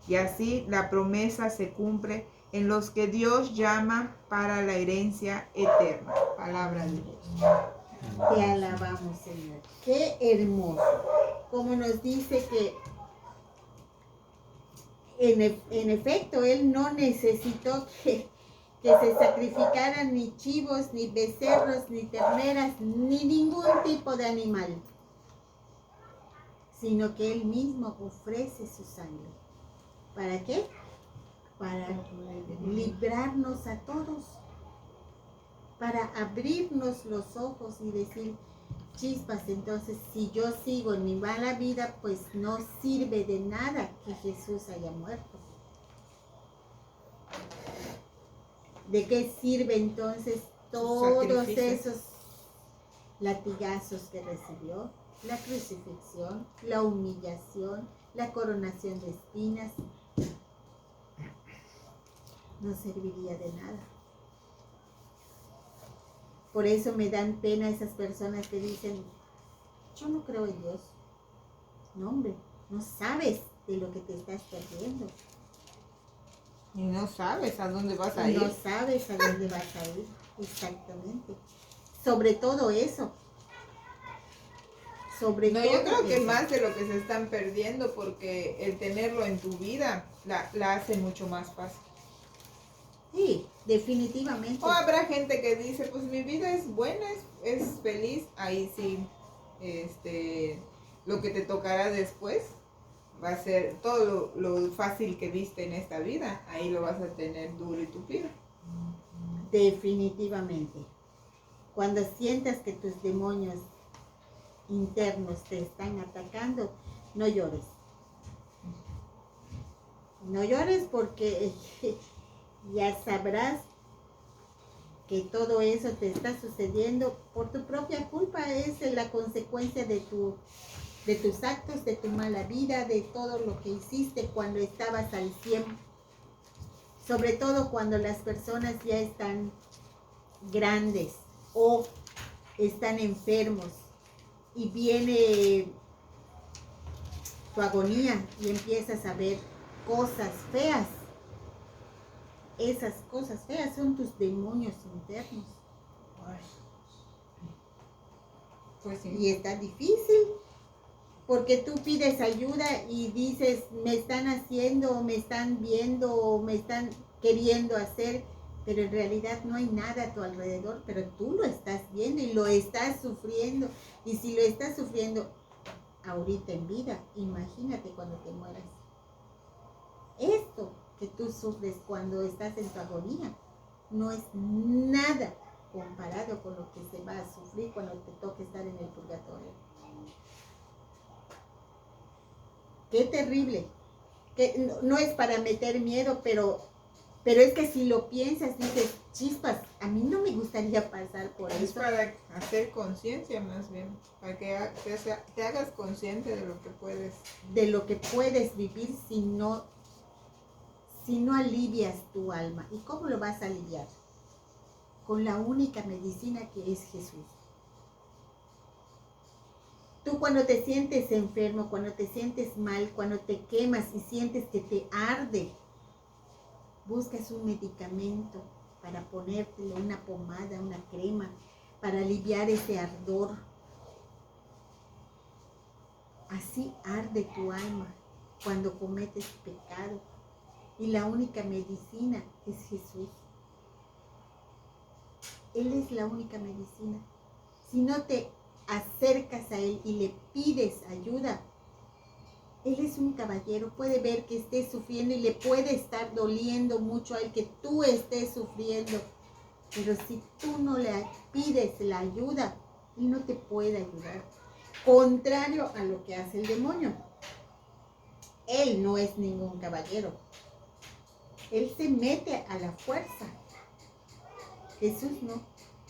y así la promesa se cumple en los que Dios llama para la herencia eterna. Palabra de Dios. Te alabamos, Señor. Qué hermoso. Como nos dice que en efecto Él no necesitó que se sacrificaran ni chivos, ni becerros, ni terneras, ni ningún tipo de animal, sino que Él mismo ofrece su sangre. ¿Para qué? Para librarnos a todos, para abrirnos los ojos y decir, chispas, entonces si yo sigo en mi mala vida, pues no sirve de nada que Jesús haya muerto. ¿De qué sirve entonces todos esos latigazos que recibió? La crucifixión, la humillación, la coronación de espinas. No serviría de nada. Por eso me dan pena esas personas que dicen, yo no creo en Dios. No, hombre, no sabes de lo que te estás perdiendo. Y no sabes a dónde vas a ir. No sabes a dónde vas a ir, exactamente. Sobre todo eso. Sobre No, todo yo creo que eso. más de lo que se están perdiendo, porque el tenerlo en tu vida la hace mucho más fácil. Sí, definitivamente. O habrá gente que dice, pues mi vida es buena, es feliz, ahí sí, lo que te tocará después va a ser todo lo fácil que viste en esta vida, ahí lo vas a tener duro y tupido. Definitivamente. Cuando sientas que tus demonios internos te están atacando, no llores. No llores porque ya sabrás que todo eso te está sucediendo por tu propia culpa, es la consecuencia de tus actos, de tu mala vida, de todo lo que hiciste cuando estabas al 100. Sobre todo cuando las personas ya están grandes o están enfermos y viene tu agonía y empiezas a ver cosas feas. Esas cosas feas son tus demonios internos. Ay, Pues sí. Y está difícil porque tú pides ayuda y dices, me están haciendo, me están viendo, o me están queriendo hacer, pero en realidad no hay nada a tu alrededor, pero tú lo estás viendo y lo estás sufriendo. Y si lo estás sufriendo ahorita en vida, imagínate cuando te mueras. Esto que tú sufres cuando estás en tu agonía no es nada comparado con lo que se va a sufrir cuando te toque estar en el purgatorio. Qué terrible. Que no es para meter miedo, pero es que si lo piensas, dices, chispas, a mí no me gustaría pasar por Es eso. para hacer conciencia más bien, para que te hagas consciente de lo que puedes. De lo que puedes vivir si no alivias tu alma. ¿Y cómo lo vas a aliviar? Con la única medicina que es Jesús. Tú cuando te sientes enfermo, cuando te sientes mal, cuando te quemas y sientes que te arde, buscas un medicamento para ponértelo, una pomada, una crema, para aliviar ese ardor. Así arde tu alma cuando cometes pecado. Y la única medicina es Jesús. Él es la única medicina. Si no te acercas a Él y le pides ayuda, Él es un caballero, puede ver que estés sufriendo y le puede estar doliendo mucho a Él que tú estés sufriendo. Pero si tú no le pides la ayuda, Él no te puede ayudar. Contrario a lo que hace el demonio. Él no es ningún caballero. Él se mete a la fuerza. Jesús no.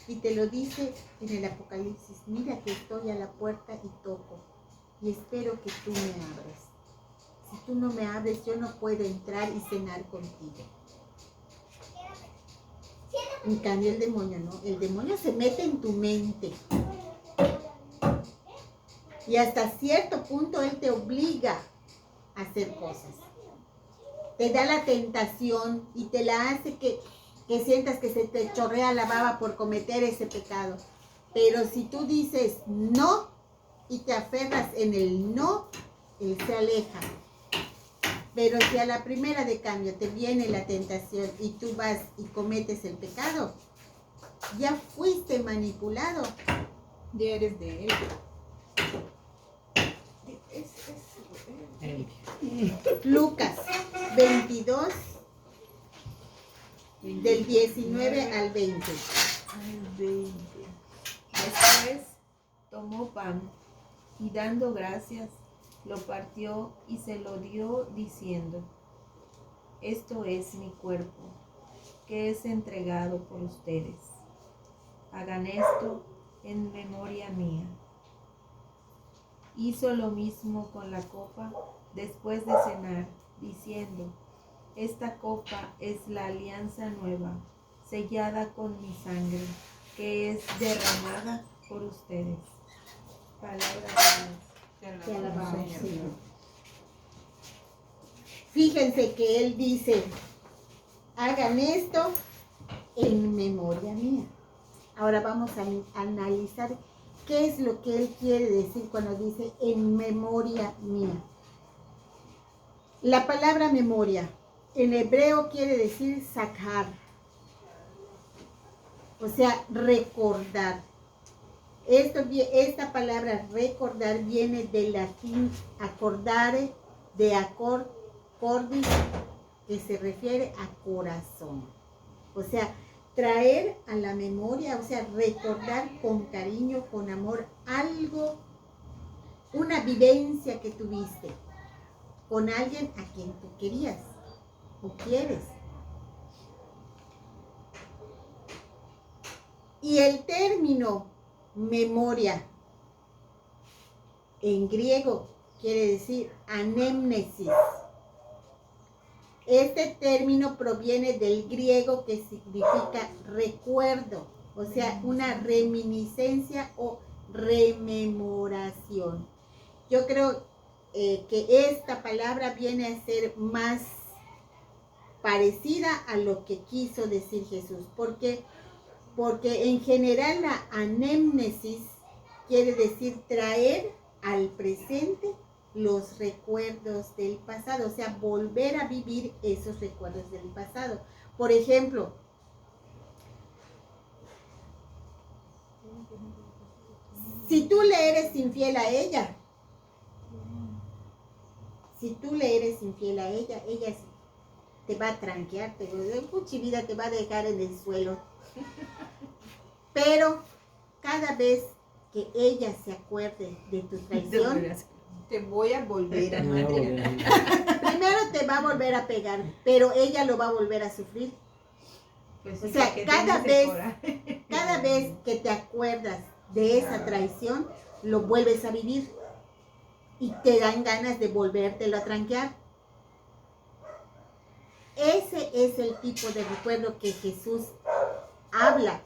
Y te lo dice en el Apocalipsis, mira que estoy a la puerta y toco. Y espero que tú me abres. Si tú no me abres, yo no puedo entrar y cenar contigo. En cambio el demonio no. El demonio se mete en tu mente. Y hasta cierto punto él te obliga a hacer cosas. Te da la tentación y te la hace que sientas que se te chorrea la baba por cometer ese pecado. Pero si tú dices no y te aferras en el no, él se aleja. Pero si a la primera de cambio te viene la tentación y tú vas y cometes el pecado, ya fuiste manipulado. Ya eres de Él. Lucas 22, del 19 al 20. Al 20. Después tomó pan y dando gracias, lo partió y se lo dio diciendo, esto es mi cuerpo, que es entregado por ustedes. Hagan esto en memoria mía. Hizo lo mismo con la copa después de cenar, diciendo, esta copa es la alianza nueva, sellada con mi sangre, que es derramada por ustedes. Palabra de Dios. Te alabamos, Señor. Fíjense que él dice, hagan esto en memoria mía. Ahora vamos a analizar qué es lo que él quiere decir cuando dice en memoria mía. La palabra memoria en hebreo quiere decir sacar, o sea, recordar. Esta palabra recordar viene del latín acordare, de cordis, que se refiere a corazón. O sea, traer a la memoria, o sea, recordar con cariño, con amor, algo, una vivencia que tuviste con alguien a quien tú querías o quieres. Y el término memoria en griego quiere decir anémnesis. Este término proviene del griego que significa recuerdo, o sea, una reminiscencia o rememoración. Yo creo que esta palabra viene a ser más parecida a lo que quiso decir Jesús, porque en general la anémnesis quiere decir traer al presente los recuerdos del pasado, o sea, volver a vivir esos recuerdos del pasado. Por ejemplo, si tú le eres infiel a ella, ella te va a tranquear, vida te va a dejar en el suelo. Pero cada vez que ella se acuerde de tu traición, Te voy a volver a Me voy a matar. volver a- primero te va a volver a pegar, pero ella lo va a volver a sufrir. Pues O sí, sea, porque cada tienes el vez- coraje. Cada vez que te acuerdas de esa traición, lo vuelves a vivir y te dan ganas de volvértelo a tranquear. Ese es el tipo de recuerdo que Jesús habla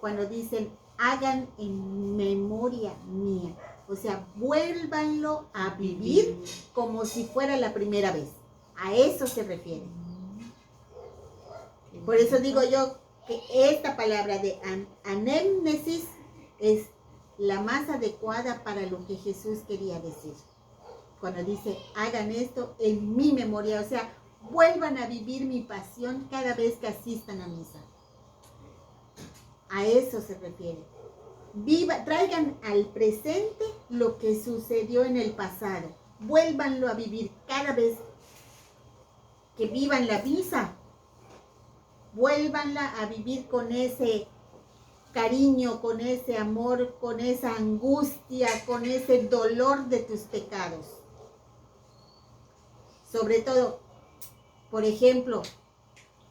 cuando dicen hagan en memoria mía. O sea, vuélvanlo a vivir como si fuera la primera vez. A eso se refiere. Por eso digo yo que esta palabra de anémnesis es la más adecuada para lo que Jesús quería decir. Cuando dice, hagan esto en mi memoria, o sea, vuelvan a vivir mi pasión cada vez que asistan a misa. A eso se refiere. Traigan al presente lo que sucedió en el pasado. Vuélvanlo a vivir cada vez que vivan la misa. Vuélvanla a vivir con ese cariño, con ese amor, con esa angustia, con ese dolor de tus pecados. Sobre todo, por ejemplo,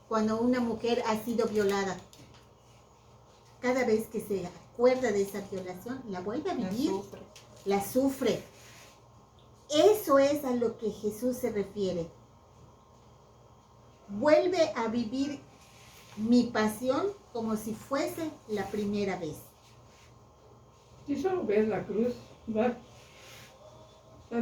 cuando una mujer ha sido violada, cada vez que se acuerda de esa violación, la vuelve a vivir, la sufre. Eso es a lo que Jesús se refiere. Vuelve a vivir mi pasión como si fuese la primera vez. Si solo ves la cruz, está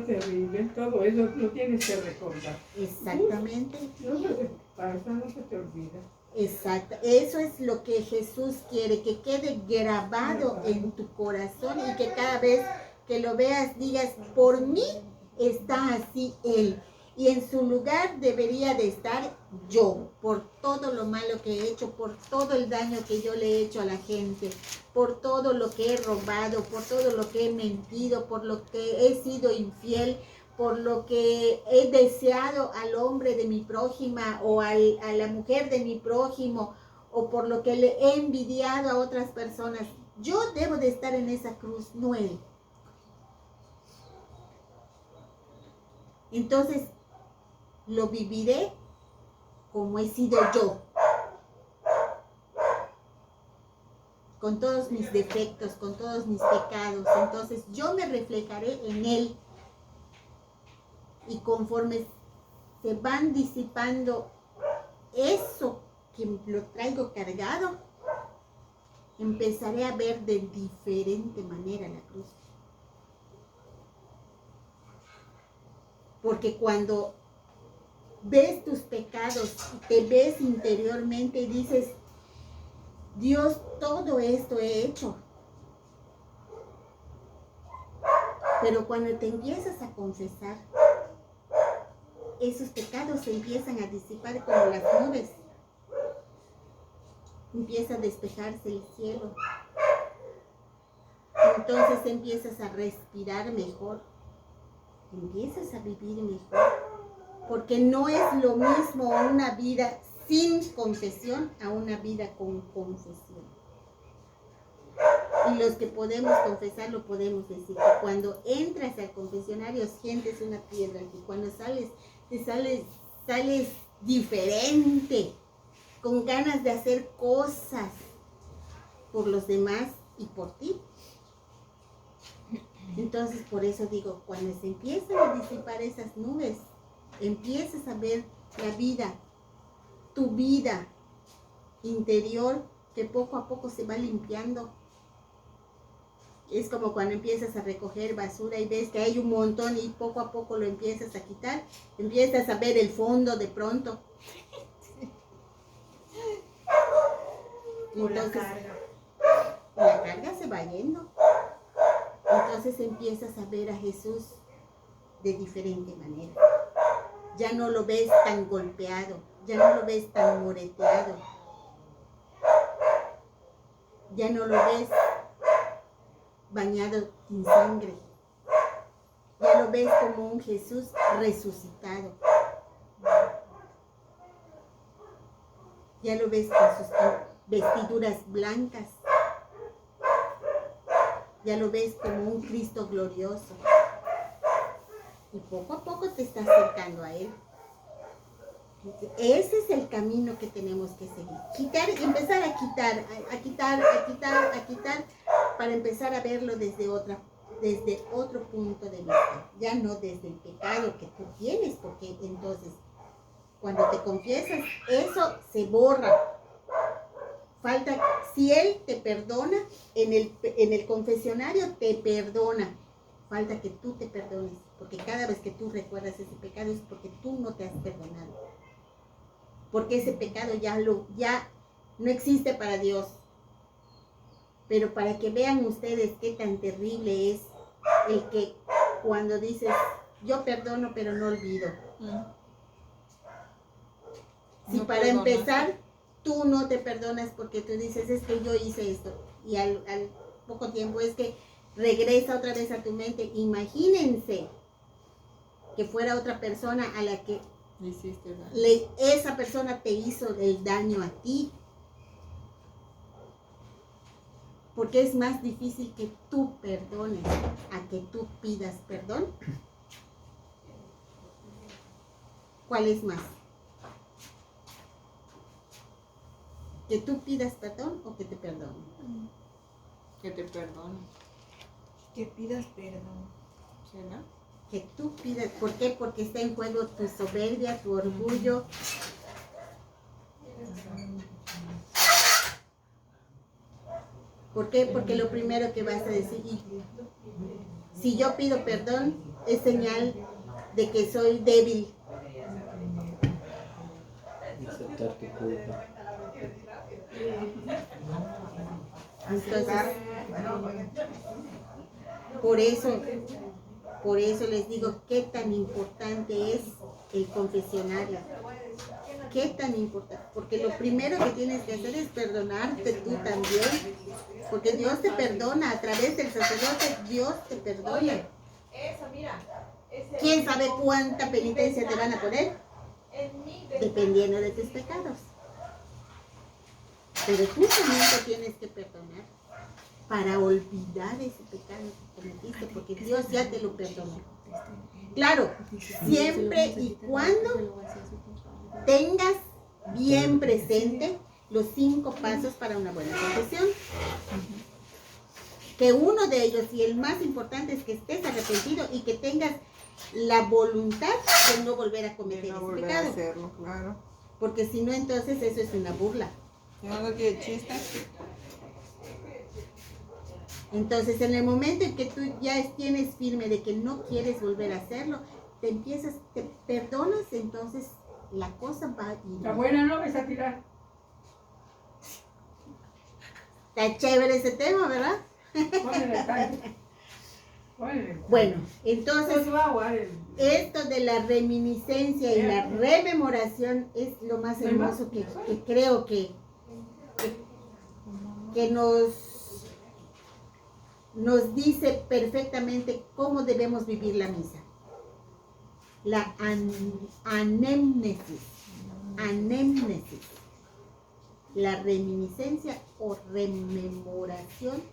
terrible, todo eso lo tienes que recordar. Exactamente. No se te pasa, no se te olvida. Exacto, eso es lo que Jesús quiere, que quede grabado en tu corazón y que cada vez que lo veas digas, por mí está así Él. Y en su lugar debería de estar yo, por todo lo malo que he hecho, por todo el daño que yo le he hecho a la gente, por todo lo que he robado, por todo lo que he mentido, por lo que he sido infiel, por lo que he deseado al hombre de mi prójima o a la mujer de mi prójimo, o por lo que le he envidiado a otras personas. Yo debo de estar en esa cruz, no él. Entonces, lo viviré como he sido yo, con todos mis defectos, con todos mis pecados. Entonces, yo me reflejaré en él. Y conforme se van disipando eso que lo traigo cargado, empezaré a ver de diferente manera la cruz. Porque cuando ves tus pecados, te ves interiormente y dices, Dios, todo esto he hecho. Pero cuando te empiezas a confesar, esos pecados se empiezan a disipar como las nubes. Empieza a despejarse el cielo. Entonces empiezas a respirar mejor. Empiezas a vivir mejor. Porque no es lo mismo una vida sin confesión a una vida con confesión. Y los que podemos confesar lo podemos decir. Que cuando entras al confesionario sientes una piedra. Y cuando sales, sales diferente, con ganas de hacer cosas. por los demás y por ti. Entonces, por eso digo, cuando se empiezan a disipar esas nubes, empiezas a ver la vida, tu vida interior, que poco a poco se va limpiando. Es como cuando empiezas a recoger basura y ves que hay un montón y poco a poco lo empiezas a quitar, empiezas a ver el fondo de pronto. Entonces, la carga se va yendo. Entonces empiezas a ver a Jesús de diferente manera. Ya no lo ves tan golpeado, ya no lo ves tan moreteado, ya no lo ves bañado en sangre, ya lo ves como un Jesús resucitado, ya lo ves con sus vestiduras blancas, ya lo ves como un Cristo glorioso. Y poco a poco te estás acercando a Él. Ese es el camino que tenemos que seguir. Quitar, empezar a quitar, para empezar a verlo desde otro punto de vista. Ya no desde el pecado que tú tienes, porque entonces cuando te confiesas, eso se borra. Falta, si Él te perdona, en el confesionario te perdona. Falta que tú te perdones, porque cada vez que tú recuerdas ese pecado es porque tú no te has perdonado. Porque ese pecado ya no existe para Dios. Pero para que vean ustedes qué tan terrible es el que cuando dices, yo perdono pero no olvido. Si No para perdonas. empezar, tú no te perdonas porque tú dices, es que yo hice esto. Y al poco tiempo es que regresa otra vez a tu mente. Imagínense que fuera otra persona a la que Hiciste daño. esa persona te hizo el daño a ti. Porque es más difícil que tú perdones a que tú pidas perdón. ¿Cuál es más? ¿Que tú pidas perdón o que te perdonen? Que te perdone. Que pidas perdón. ¿Será? Que tú pidas. ¿Por qué? Porque está en juego tu soberbia, tu orgullo. ¿Por qué? Porque lo primero que vas a decir, si yo pido perdón, es señal de que soy débil. Aceptar tu culpa. Entonces, por eso les digo qué tan importante es el confesionario. Qué tan importante, porque lo primero que tienes que hacer es perdonarte tú también, porque Dios te perdona a través del sacerdote, Dios te perdona. ¿Quién sabe cuánta penitencia te van a poner? Dependiendo de tus pecados. Pero tú también te tienes que perdonar para olvidar ese pecado que cometiste, porque Dios ya te lo perdonó. Claro, siempre y cuando tengas bien presente los 5 pasos para una buena confesión. Que uno de ellos, y el más importante, es que estés arrepentido y que tengas la voluntad de no volver a cometer No ese volver a pecado. hacerlo, claro. Porque si no, entonces eso es una burla. Si no tiene chiste. Entonces, en el momento en que tú ya tienes firme de que no quieres volver a hacerlo, te perdonas, entonces la cosa va a ir. La buena no es a tirar. Está chévere ese tema, ¿verdad? Ponle el tanque. Ponle el tanque. Bueno, entonces Pues va a jugar el... esto de la reminiscencia y la rememoración es lo más hermoso que creo que nos dice perfectamente cómo debemos vivir la misa. La anémnesis, la reminiscencia o rememoración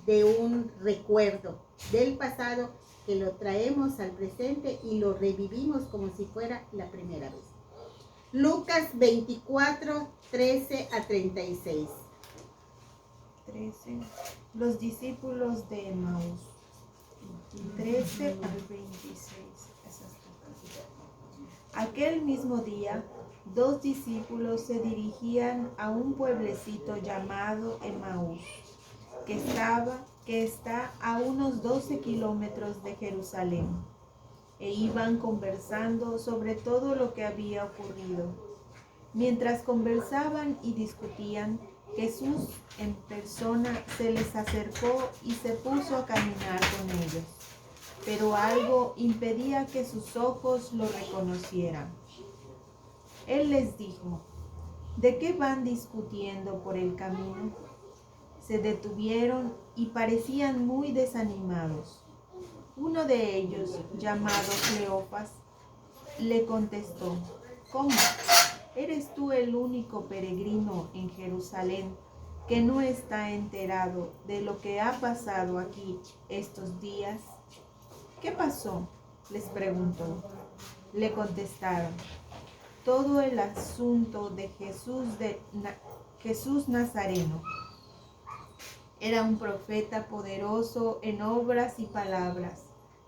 de un recuerdo del pasado que lo traemos al presente y lo revivimos como si fuera la primera vez. Lucas 24, 13 a 36. 13. Los discípulos de Emaús. 13 al 26. Aquel mismo día, 2 discípulos se dirigían a un pueblecito llamado Emaús, que está a unos 12 kilómetros de Jerusalén, e iban conversando sobre todo lo que había ocurrido. Mientras conversaban y discutían, Jesús en persona se les acercó y se puso a caminar con ellos, pero algo impedía que sus ojos lo reconocieran. Él les dijo: ¿de qué van discutiendo por el camino? Se detuvieron y parecían muy desanimados. Uno de ellos, llamado Cleofas, le contestó: ¿cómo? ¿Eres tú el único peregrino en Jerusalén que no está enterado de lo que ha pasado aquí estos días? ¿Qué pasó?, les preguntó. Le contestaron: todo el asunto de Jesús Nazareno. Era un profeta poderoso en obras y palabras,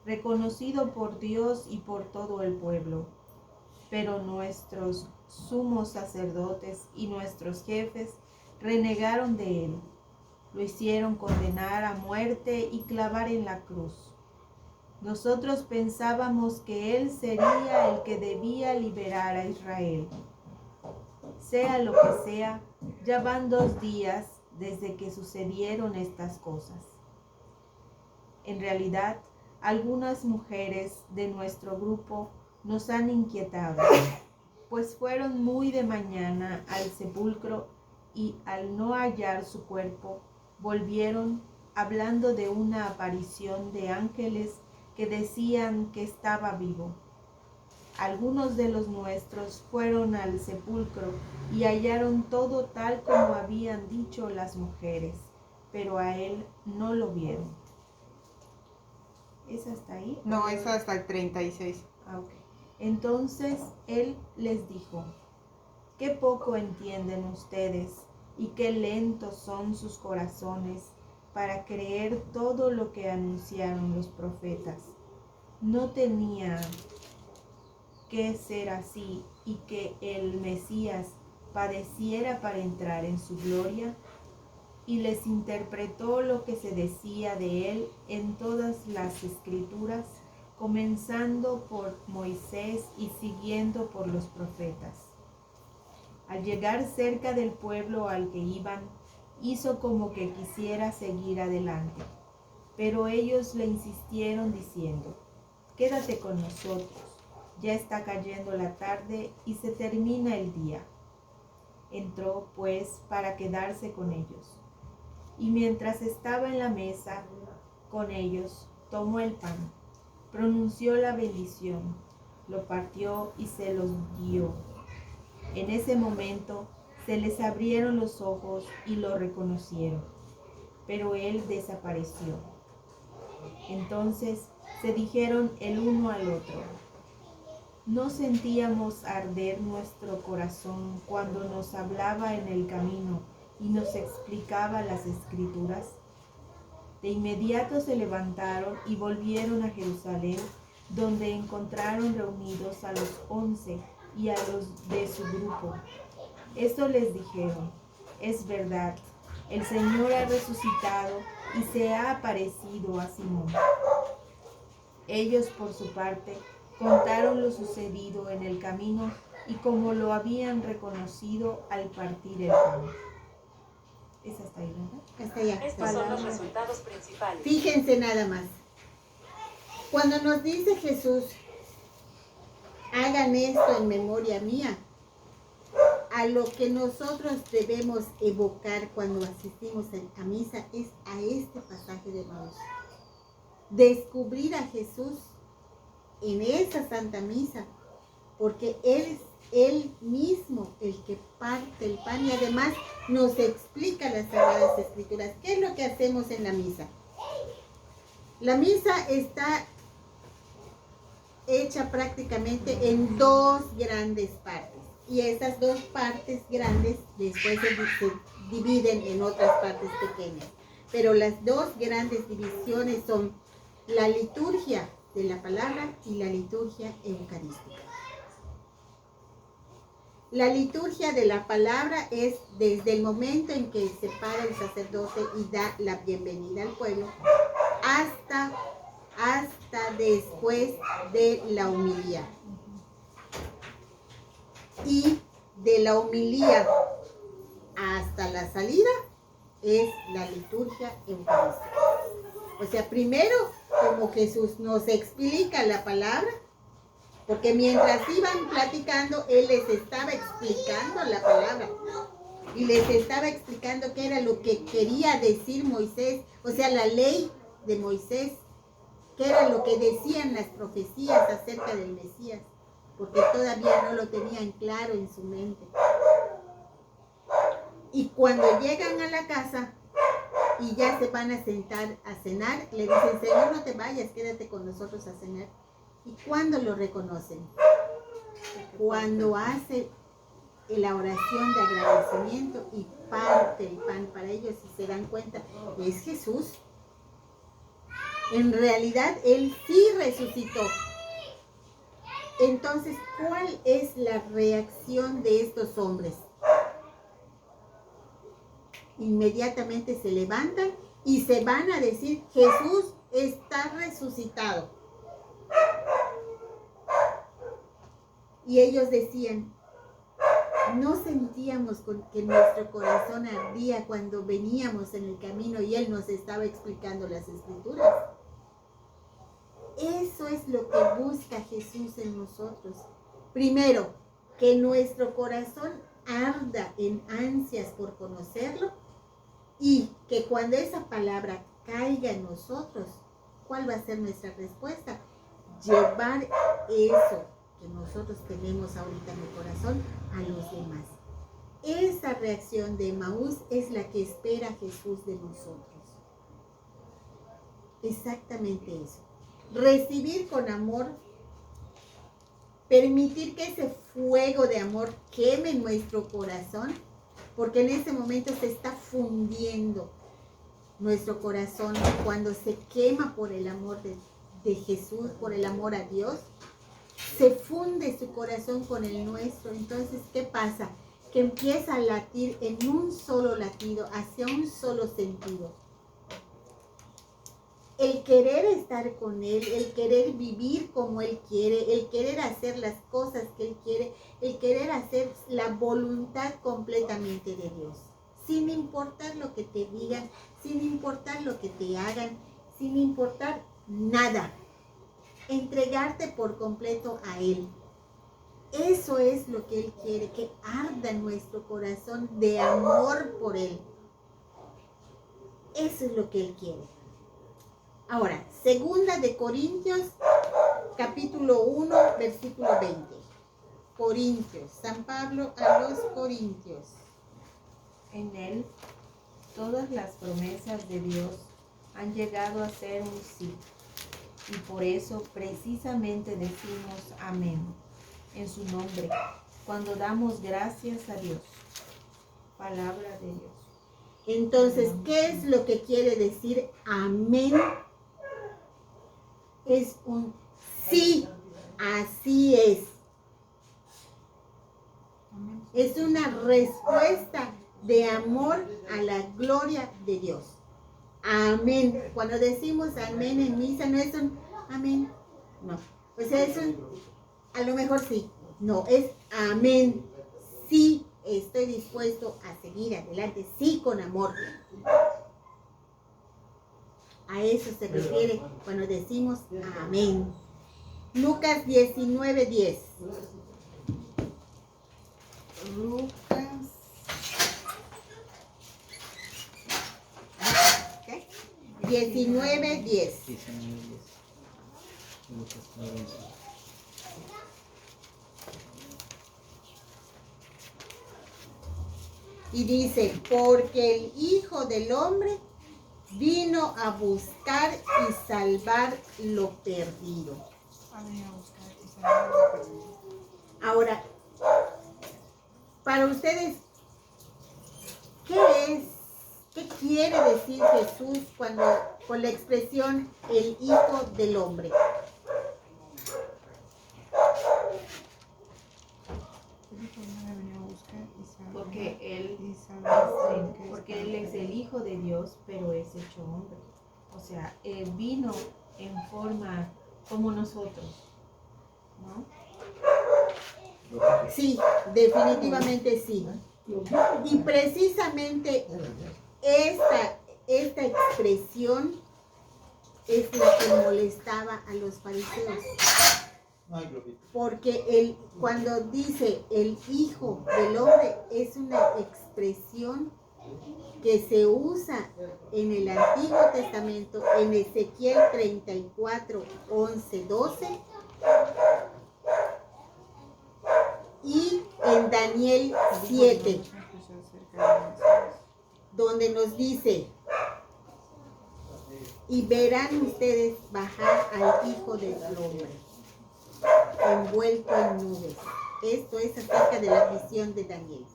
reconocido por Dios y por todo el pueblo. Pero nuestros sumos sacerdotes y nuestros jefes renegaron de él. Lo hicieron condenar a muerte y clavar en la cruz. Nosotros pensábamos que él sería el que debía liberar a Israel. Sea lo que sea, ya van 2 días desde que sucedieron estas cosas. En realidad, algunas mujeres de nuestro grupo nos han inquietado, pues fueron muy de mañana al sepulcro y al no hallar su cuerpo, volvieron hablando de una aparición de ángeles que decían que estaba vivo. Algunos de los nuestros fueron al sepulcro y hallaron todo tal como habían dicho las mujeres, pero a él no lo vieron. ¿Es hasta ahí? No, es hasta el 36. Ah, ok. Entonces él les dijo: qué poco entienden ustedes y qué lentos son sus corazones para creer todo lo que anunciaron los profetas. No tenía que ser así y que el Mesías padeciera para entrar en su gloria. Y les interpretó lo que se decía de él en todas las escrituras, comenzando por Moisés y siguiendo por los profetas. Al llegar cerca del pueblo al que iban, hizo como que quisiera seguir adelante, pero ellos le insistieron diciendo: quédate con nosotros, ya está cayendo la tarde y se termina el día. Entró, pues, para quedarse con ellos. Y mientras estaba en la mesa con ellos, tomó el pan, pronunció la bendición, lo partió y se los dio. En ese momento se les abrieron los ojos y lo reconocieron, pero él desapareció. Entonces se dijeron el uno al otro: ¿no sentíamos arder nuestro corazón cuando nos hablaba en el camino y nos explicaba las escrituras? De inmediato se levantaron y volvieron a Jerusalén, donde encontraron reunidos a los 11 y a los de su grupo. Esto les dijeron: es verdad, el Señor ha resucitado y se ha aparecido a Simón. Ellos, por su parte, contaron lo sucedido en el camino y cómo lo habían reconocido al partir el pan. ¿Es hasta ahí, verdad? Hasta allá. Estos son los resultados principales. Fíjense nada más. Cuando nos dice Jesús: hagan esto en memoria mía, a lo que nosotros debemos evocar cuando asistimos a misa es a este pasaje de Emaús. Descubrir a Jesús en esa Santa Misa, porque Él es Él mismo el que parte el pan y además nos explica las Sagradas Escrituras. ¿Qué es lo que hacemos en la misa? La misa está hecha prácticamente en 2 grandes partes. y esas dos partes grandes después se dividen en otras partes pequeñas. Pero las dos grandes divisiones son la liturgia de la palabra y la liturgia eucarística. La liturgia de la palabra es desde el momento en que se para el sacerdote y da la bienvenida al pueblo hasta después de la homilía. Y de la homilía hasta la salida es la liturgia eucarística. O sea, primero, como Jesús nos explica la palabra, porque mientras iban platicando, Él les estaba explicando la palabra. Y les estaba explicando qué era lo que quería decir Moisés, o sea, la ley de Moisés, qué era lo que decían las profecías acerca del Mesías, porque todavía no lo tenían claro en su mente. Y cuando llegan a la casa y ya se van a sentar a cenar, le dicen, Señor, no te vayas, quédate con nosotros a cenar. ¿Y cuándo lo reconocen? Cuando hace la oración de agradecimiento y parte el pan para ellos y se dan cuenta, es Jesús. En realidad, Él sí resucitó. Entonces, ¿cuál es la reacción de estos hombres? Inmediatamente se levantan y se van a decir, Jesús está resucitado. Y ellos decían, no sentíamos que nuestro corazón ardía cuando veníamos en el camino y Él nos estaba explicando las Escrituras. Eso es lo que busca Jesús en nosotros. Primero, que nuestro corazón arda en ansias por conocerlo y que cuando esa palabra caiga en nosotros, ¿cuál va a ser nuestra respuesta? Llevar eso que nosotros tenemos ahorita en el corazón a los demás. Esa reacción de Emaús es la que espera Jesús de nosotros. Exactamente eso. Recibir con amor, permitir que ese fuego de amor queme nuestro corazón, porque en ese momento se está fundiendo nuestro corazón cuando se quema por el amor de Jesús, por el amor a Dios. Se funde su corazón con el nuestro. Entonces, ¿qué pasa? Que empieza a latir en un solo latido, hacia un solo sentido. El querer estar con Él, el querer vivir como Él quiere, el querer hacer las cosas que Él quiere, el querer hacer la voluntad completamente de Dios. Sin importar lo que te digan, sin importar lo que te hagan, sin importar nada. Entregarte por completo a Él. Eso es lo que Él quiere, que arda nuestro corazón de amor por Él. Eso es lo que Él quiere. Ahora, segunda de Corintios, capítulo 1, versículo 20. Corintios, San Pablo a los Corintios. En Él, todas las promesas de Dios han llegado a ser un sí. Y por eso precisamente decimos amén en su nombre, cuando damos gracias a Dios. Palabra de Dios. Entonces, ¿qué es lo que quiere decir amén? Es un sí, así es. Es una respuesta de amor a la gloria de Dios. Amén. Cuando decimos amén en misa, no es un amén. No. O sea, es un, a lo mejor sí. No, es amén. Sí, estoy dispuesto a seguir adelante. Sí, con amor. A eso se refiere cuando decimos amén. Lucas 19:10. Lucas 19:10. Y dice, porque el Hijo del Hombre vino a buscar y salvar lo perdido. Ahora, decir Jesús cuando con la expresión el Hijo del Hombre? Porque él es el Hijo de Dios, pero es hecho hombre. O sea, él vino en forma como nosotros, ¿no? Sí, definitivamente sí. Y precisamente esta expresión es la que molestaba a los fariseos. Porque cuando dice el Hijo del Hombre es una expresión que se usa en el Antiguo Testamento, en Ezequiel 34, 11, 12 y en Daniel 7, donde nos dice: y verán ustedes bajar al Hijo del Hombre envuelto en nubes. Esto es acerca de la visión de Daniel.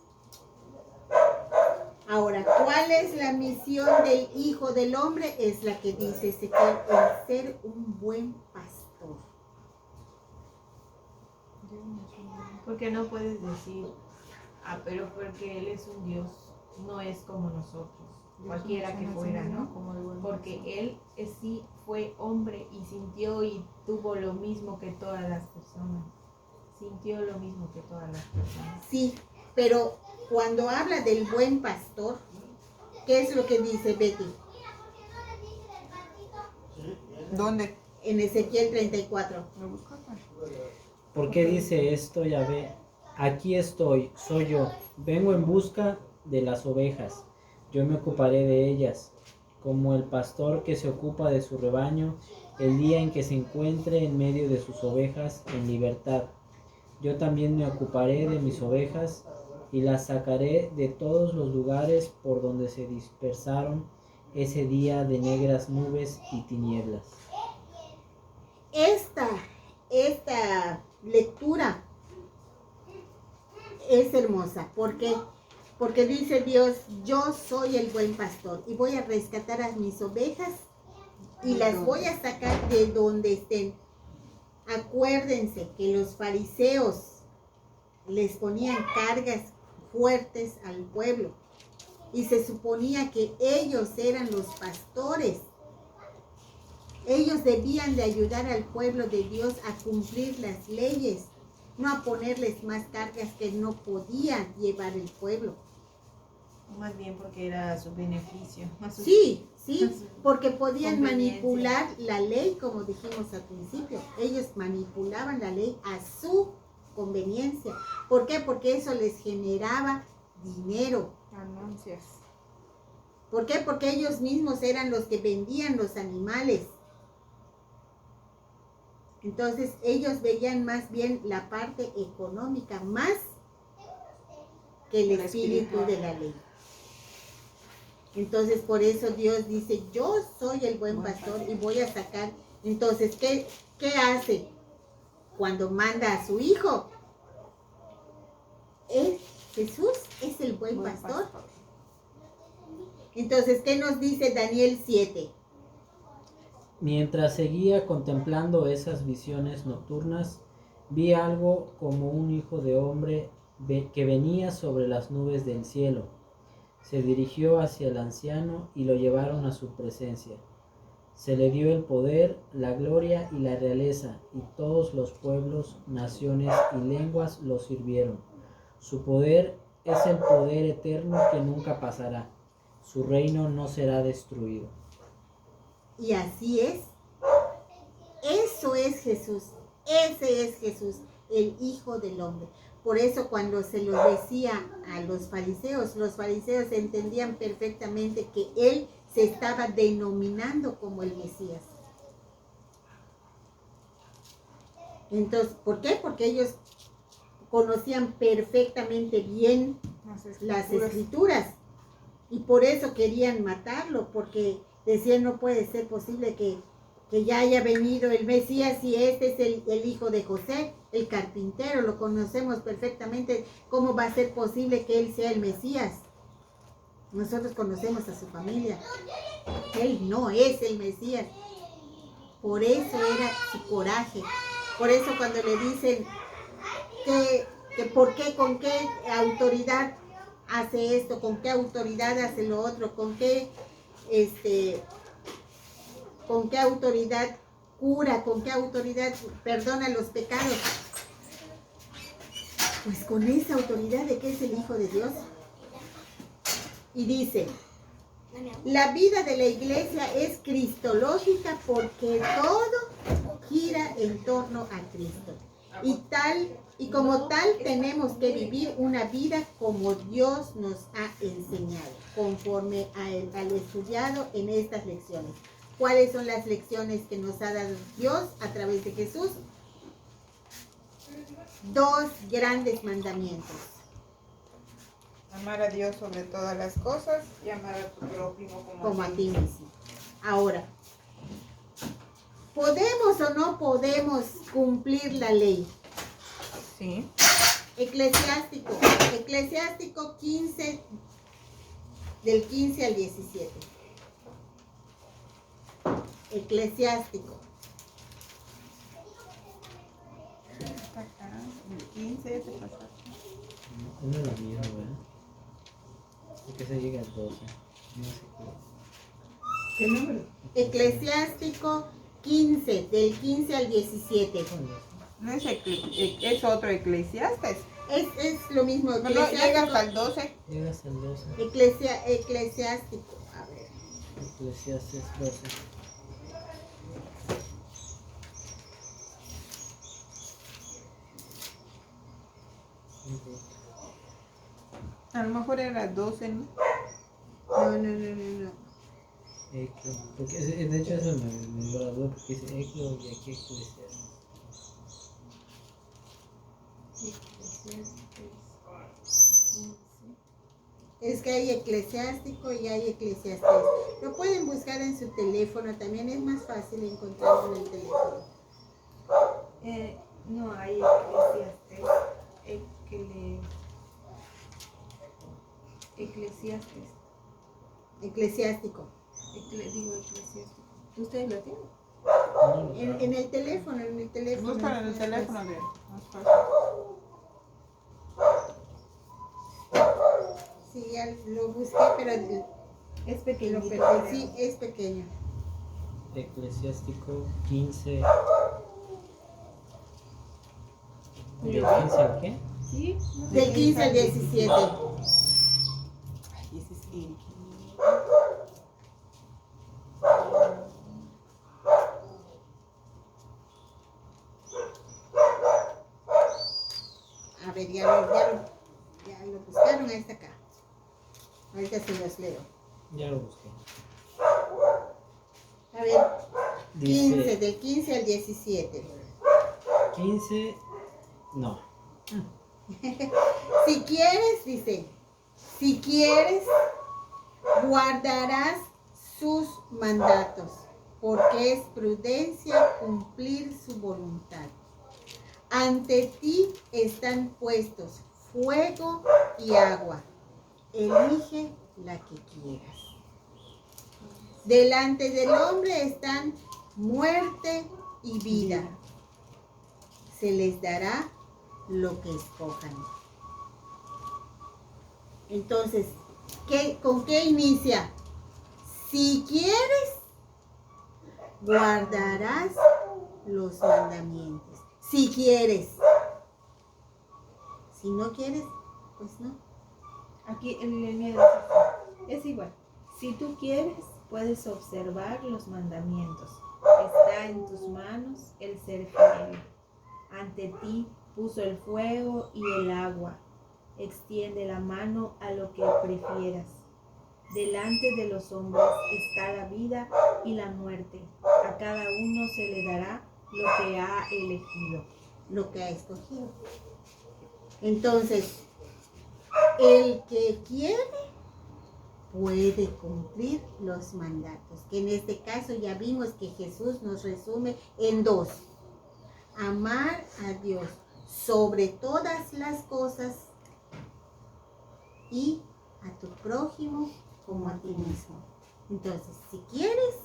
Ahora, ¿cuál es la misión del Hijo del Hombre? Es la que dice Ezequiel, el ser un buen pastor. Porque no puedes decir, pero porque Él es un Dios, no es como nosotros, cualquiera que fuera, ¿no? Porque Él sí fue hombre y sintió y tuvo lo mismo que todas las personas. Sintió lo mismo que todas las personas. Sí, pero cuando habla del buen pastor, ¿qué es lo que dice Betty? ¿Dónde? En Ezequiel 34. ¿Por qué dice esto, Yahvé? Aquí estoy, soy yo. Vengo en busca de las ovejas. Yo me ocuparé de ellas, como el pastor que se ocupa de su rebaño el día en que se encuentre en medio de sus ovejas en libertad. Yo también me ocuparé de mis ovejas y las sacaré de todos los lugares por donde se dispersaron ese día de negras nubes y tinieblas. Esta lectura es hermosa. ¿Por qué? Porque dice Dios, yo soy el buen pastor y voy a rescatar a mis ovejas y las voy a sacar de donde estén. Acuérdense que los fariseos les ponían cargas fuertes al pueblo y se suponía que ellos eran los pastores. Ellos debían de ayudar al pueblo de Dios a cumplir las leyes, no a ponerles más cargas que no podían llevar el pueblo. Más bien porque era a su beneficio. Sí, porque podían conveniencia. manipular la ley, como dijimos al principio. Ellos manipulaban la ley a su conveniencia. ¿Por qué? Porque eso les generaba dinero. Ganancias. ¿Por qué? Porque ellos mismos eran los que vendían los animales. Entonces ellos veían más bien la parte económica más que el espíritu de la ley. Entonces por eso Dios dice, yo soy el buen pastor y voy a sacar. Entonces, ¿qué hace? Cuando manda a su hijo, Jesús es el buen pastor. Entonces, ¿qué nos dice Daniel 7? Mientras seguía contemplando esas visiones nocturnas, vi algo como un hijo de hombre que venía sobre las nubes del cielo. Se dirigió hacia el anciano y lo llevaron a su presencia. Se le dio el poder, la gloria y la realeza, y todos los pueblos, naciones y lenguas lo sirvieron. Su poder es el poder eterno que nunca pasará. Su reino no será destruido. Y así es. Eso es Jesús. Ese es Jesús, el Hijo del Hombre. Por eso cuando se lo decía a los fariseos entendían perfectamente que él se estaba denominando como el Mesías. Entonces, ¿por qué? Porque ellos conocían perfectamente bien las escrituras y por eso querían matarlo, porque decían no puede ser posible que ya haya venido el Mesías y este es el hijo de José, el carpintero, lo conocemos perfectamente. ¿Cómo va a ser posible que él sea el Mesías? Nosotros conocemos a su familia. Él no es el Mesías. Por eso era su coraje. Por eso cuando le dicen que por qué, con qué autoridad hace esto, con qué autoridad hace lo otro, con qué autoridad cura, con qué autoridad perdona los pecados. Pues con esa autoridad de que es el Hijo de Dios. Y dice, la vida de la iglesia es cristológica porque todo gira en torno a Cristo. Y como tal tenemos que vivir una vida como Dios nos ha enseñado, conforme al estudiado en estas lecciones. ¿Cuáles son las lecciones que nos ha dado Dios a través de Jesús? 2 grandes mandamientos. Amar a Dios sobre todas las cosas y amar a tu prójimo Como a ti mismo. Ahora, ¿podemos o no podemos cumplir la ley? Sí. Eclesiástico 15, del 15 al 17. Eclesiástico. Está acá, el 15, te pasaste. No es lo mismo, ¿verdad? Porque se llega al 12. No sé ¿Qué número? Eclesiástico 15, del 15 al 17. No es, es otro Eclesiastes. Es lo mismo. No, llega hasta el 12. Llega hasta el 12. Eclesiástico. A ver. Eclesiastes 12. A lo mejor era 12, ¿no? No. Eclo. Porque de hecho eso me dio la duda porque dice Eclo y aquí Eclesiastes. Es que hay eclesiástico y hay eclesiastés. Lo pueden buscar en su teléfono, también es más fácil encontrarlo en el teléfono. No hay Eclesiastes. Eclesiastes. Eclesiástico. Digo eclesiástico. ¿Ustedes lo tienen? En el teléfono, Buscan en el es más teléfono fácil. de más fácil. Sí, ya lo busqué, pero Es lo pequeño. perdí. Sí, es pequeño. Eclesiástico 15. ¿Del 15 al qué? Sí. Del 15 al 17. Ay, ese es Eric. A ver, ya lo buscaron, ahí está acá. Ahorita se los leo. Ya lo busqué. A ver, Dice 15, del 15 al 17. 15. No. Si quieres, dice, si quieres, guardarás sus mandatos, porque es prudencia cumplir su voluntad. Ante ti están puestos fuego y agua. Elige la que quieras. Delante del hombre están muerte y vida. Se les dará lo que escojan. Entonces, ¿con qué inicia? Si quieres, guardarás los mandamientos. Si quieres. Si no quieres, pues no. Aquí el mío es igual. Si tú quieres, puedes observar los mandamientos. Está en tus manos el ser fiel. Ante ti puso el fuego y el agua. Extiende la mano a lo que prefieras. Delante de los hombres está la vida y la muerte. A cada uno se le dará lo que ha elegido. Lo que ha escogido. Entonces, el que quiere puede cumplir los mandatos, que en este caso ya vimos que Jesús nos resume en 2. Amar a Dios sobre todas las cosas y a tu prójimo como a ti mismo. Entonces, si quieres,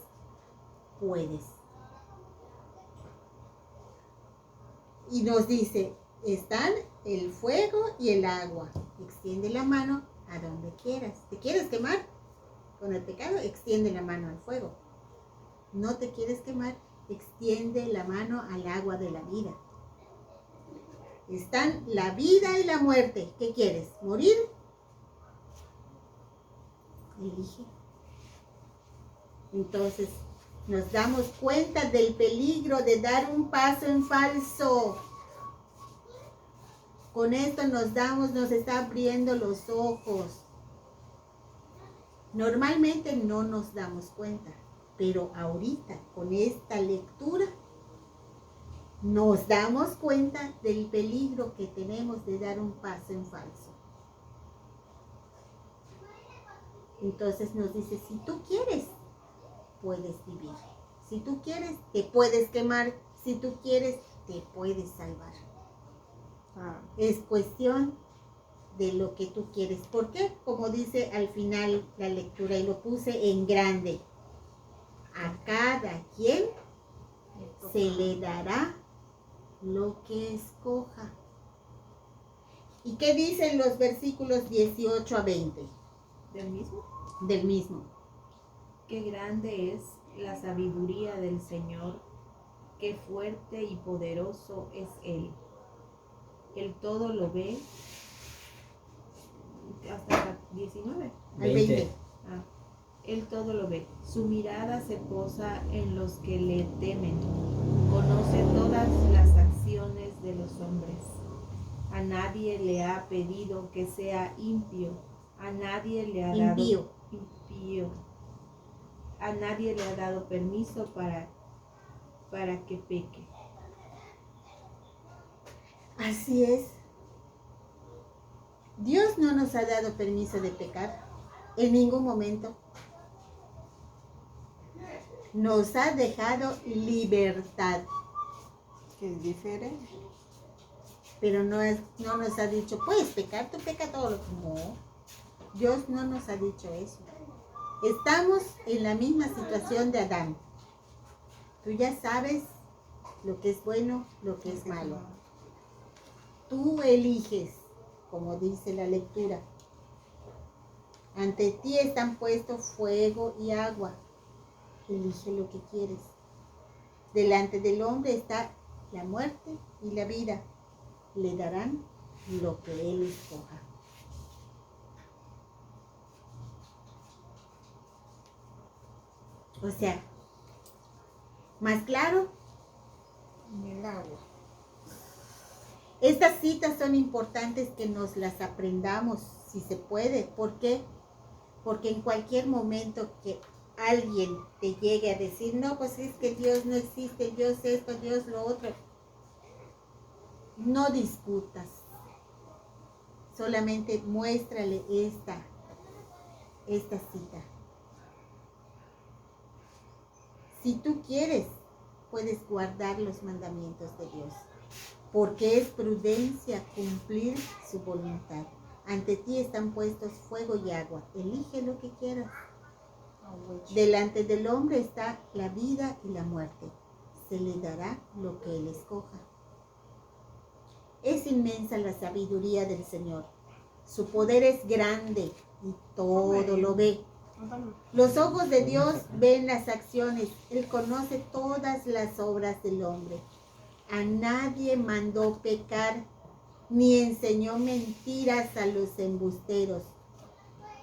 puedes. Y nos dice, están el fuego y el agua. Extiende la mano a donde quieras. ¿Te quieres quemar con el pecado? Extiende la mano al fuego. ¿No te quieres quemar? Extiende la mano al agua de la vida. Están la vida y la muerte. ¿Qué quieres? ¿Morir? Elige. Entonces, nos damos cuenta del peligro de dar un paso en falso. Con esto nos está abriendo los ojos. Normalmente no nos damos cuenta, pero ahorita con esta lectura nos damos cuenta del peligro que tenemos de dar un paso en falso. Entonces nos dice, si tú quieres, puedes vivir. Si tú quieres, te puedes quemar. Si tú quieres, te puedes salvar. Es cuestión de lo que tú quieres. ¿Por qué? Como dice al final la lectura, y lo puse en grande. A cada quien se le dará lo que escoja. ¿Y qué dicen los versículos 18 a 20? ¿Del mismo? Del mismo. Qué grande es la sabiduría del Señor, qué fuerte y poderoso es Él. Él todo lo ve. Hasta 19. Al 20. 20. Ah, Él todo lo ve. Su mirada se posa en los que le temen. Conoce todas las acciones de los hombres. A nadie le ha pedido que sea impío. A nadie le ha dado impío. A nadie le ha dado permiso para que peque. Así es. Dios no nos ha dado permiso de pecar en ningún momento. Nos ha dejado libertad, Que es diferente. pero no nos ha dicho, puedes pecar, tú peca todo lo que... No, Dios no nos ha dicho eso. Estamos en la misma situación de Adán. Tú ya sabes lo que es bueno, lo que es malo. Tú eliges, como dice la lectura. Ante ti están puestos fuego y agua. Elige lo que quieres. Delante del hombre está la muerte y la vida. Le darán lo que él escoja. O sea, más claro, En el agua. estas citas son importantes que nos las aprendamos, si se puede. ¿Por qué? Porque en cualquier momento que alguien te llegue a decir, no, pues es que Dios no existe, Dios esto, Dios lo otro, no discutas. Solamente muéstrale esta cita. Si tú quieres, puedes guardar los mandamientos de Dios, porque es prudencia cumplir su voluntad. Ante ti están puestos fuego y agua. Elige lo que quieras. Delante del hombre está la vida y la muerte. Se le dará lo que él escoja. Es inmensa la sabiduría del Señor. Su poder es grande y todo lo ve. Los ojos de Dios ven las acciones. Él conoce todas las obras del hombre. A nadie mandó pecar, ni enseñó mentiras a los embusteros.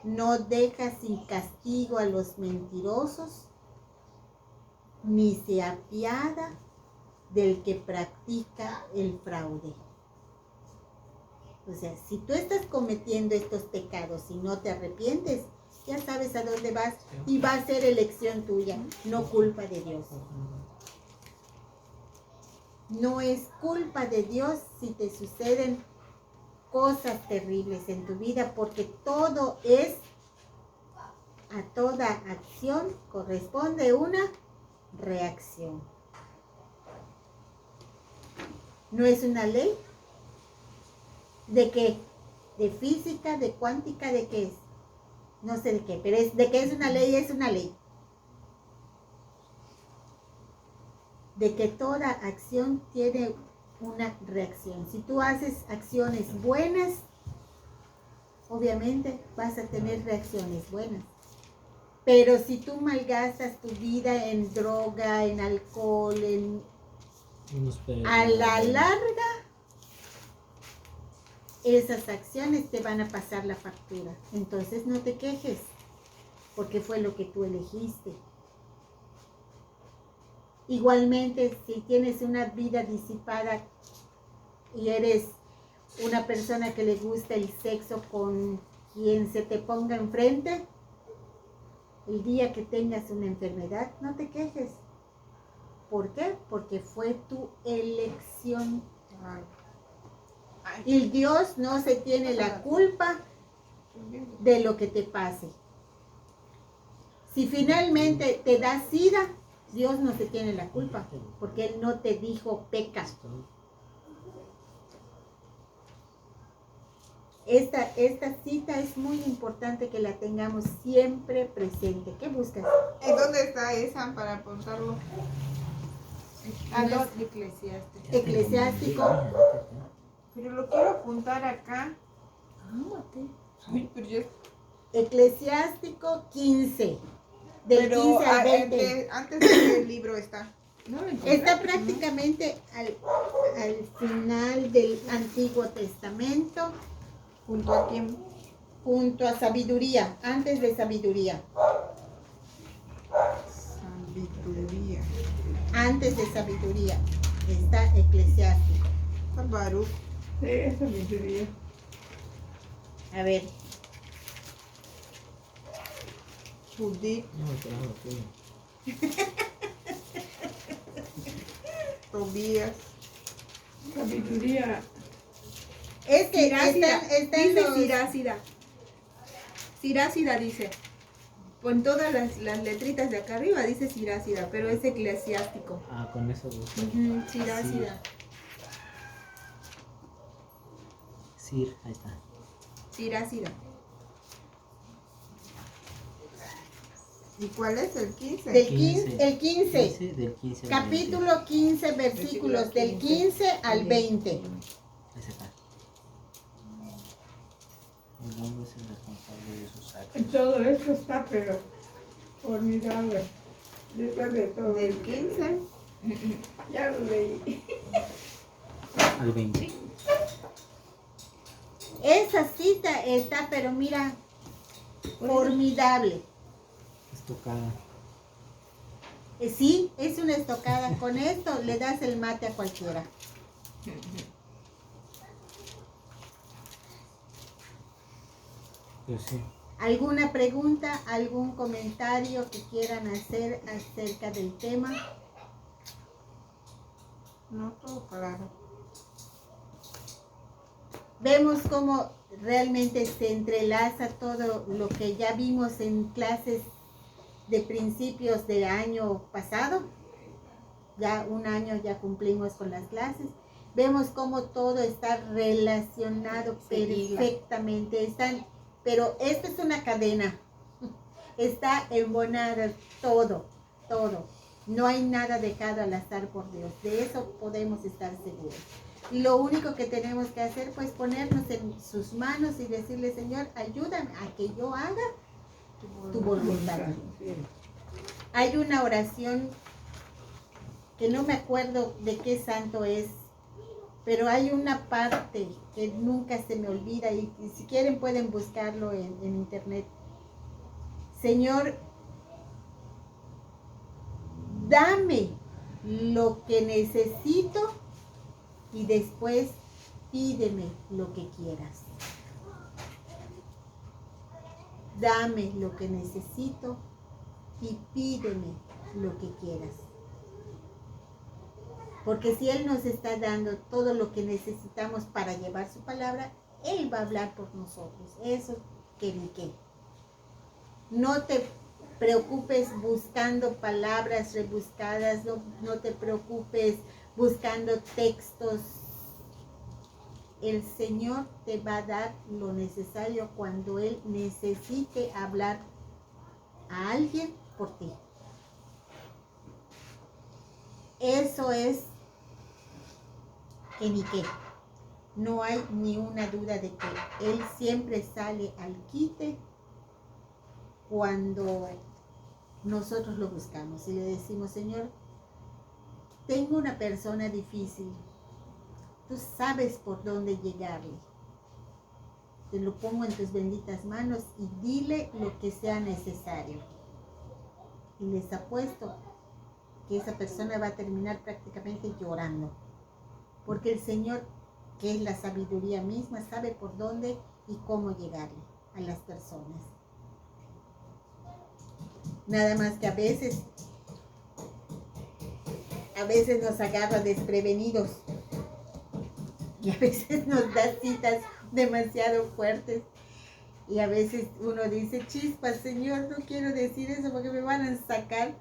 No deja sin castigo a los mentirosos, ni se apiada del que practica el fraude. O sea, si tú estás cometiendo estos pecados y no te arrepientes, ya sabes a dónde vas y va a ser elección tuya, no culpa de Dios. No es culpa de Dios si te suceden cosas terribles en tu vida, porque todo es, a toda acción corresponde una reacción. No es una ley. ¿De qué? ¿De física, de cuántica, de qué es? No sé de qué, pero de que es una ley, es una ley. De que toda acción tiene una reacción. Si tú haces acciones buenas, obviamente vas a tener reacciones buenas. Pero si tú malgastas tu vida en droga, en alcohol, a la larga, esas acciones te van a pasar la factura. Entonces no te quejes, porque fue lo que tú elegiste. Igualmente, si tienes una vida disipada y eres una persona que le gusta el sexo con quien se te ponga enfrente, el día que tengas una enfermedad, no te quejes. ¿Por qué? Porque fue tu elección. Y Dios no se tiene la culpa de lo que te pase. Si finalmente te da SIDA, Dios no se tiene la culpa, porque Él no te dijo peca. Esta cita es muy importante que la tengamos siempre presente. ¿Qué buscas? ¿En dónde está esa para apuntarlo? No es Eclesiastes. Eclesiástico. Pero lo quiero apuntar acá. Ámate. Ay, pero yo... Eclesiástico 15. Del Pero 15 al 20. antes del libro está. No lo encontré. Está prácticamente al final del Antiguo Testamento, ¿Junto a quién? junto a sabiduría, antes de sabiduría. Sabiduría. Antes de sabiduría está Eclesiástico. Baruch. Sí, eso me diría. A ver, Judith. Tobías. Sabiduría. es que Sirácida. está en Dice los... Sirácida. Sirácida dice. Con todas las letritas de acá arriba dice Sirácida, pero es eclesiástico. Ah, con eso busco. Sirácida. Sí, ahí está. Sirácida. ¿Y cuál es el 15? Del 15, el 15, Del 15 al capítulo 15, versículos del 15 al 20. 20. Ese está. El hombre es el responsable de sus actos. Todo esto está, pero formidable. Después de todo. Del 15. Ya lo leí. Al 20. Esa cita está, pero mira, formidable. Estocada. Sí, es una estocada. Con esto le das el mate a cualquiera. Pues sí. ¿Alguna pregunta, algún comentario que quieran hacer acerca del tema? No, todo claro. Vemos cómo realmente se entrelaza todo lo que ya vimos en clases de principios del año pasado. Ya un año ya cumplimos con las clases. Vemos cómo todo está relacionado perfectamente. Pero esto es una cadena. Está embonada todo. No hay nada dejado al azar por Dios. De eso podemos estar seguros. Lo único que tenemos que hacer, pues ponernos en sus manos y decirle, Señor, ayúdame a que yo haga tu voluntad. Hay una oración que no me acuerdo de qué santo es, pero hay una parte que nunca se me olvida y si quieren pueden buscarlo en internet. Señor, dame lo que necesito y después pídeme lo que quieras. Dame lo que necesito y pídeme lo que quieras. Porque si Él nos está dando todo lo que necesitamos para llevar su palabra, Él va a hablar por nosotros. Eso que ni qué. No te preocupes buscando palabras rebuscadas, no te preocupes buscando textos el Señor te va a dar lo necesario cuando Él necesite hablar a alguien por ti. Eso es que ni qué. No hay ni una duda de que Él siempre sale al quite cuando nosotros lo buscamos y le decimos: Señor, tengo una persona difícil, tú sabes por dónde llegarle, te lo pongo en tus benditas manos y dile lo que sea necesario. Y les apuesto que esa persona va a terminar prácticamente llorando, porque el Señor, que es la sabiduría misma, sabe por dónde y cómo llegarle a las personas. Nada más que a veces nos agarra desprevenidos y a veces nos da citas demasiado fuertes y a veces uno dice: chispas, Señor, no quiero decir eso porque me van a sacar.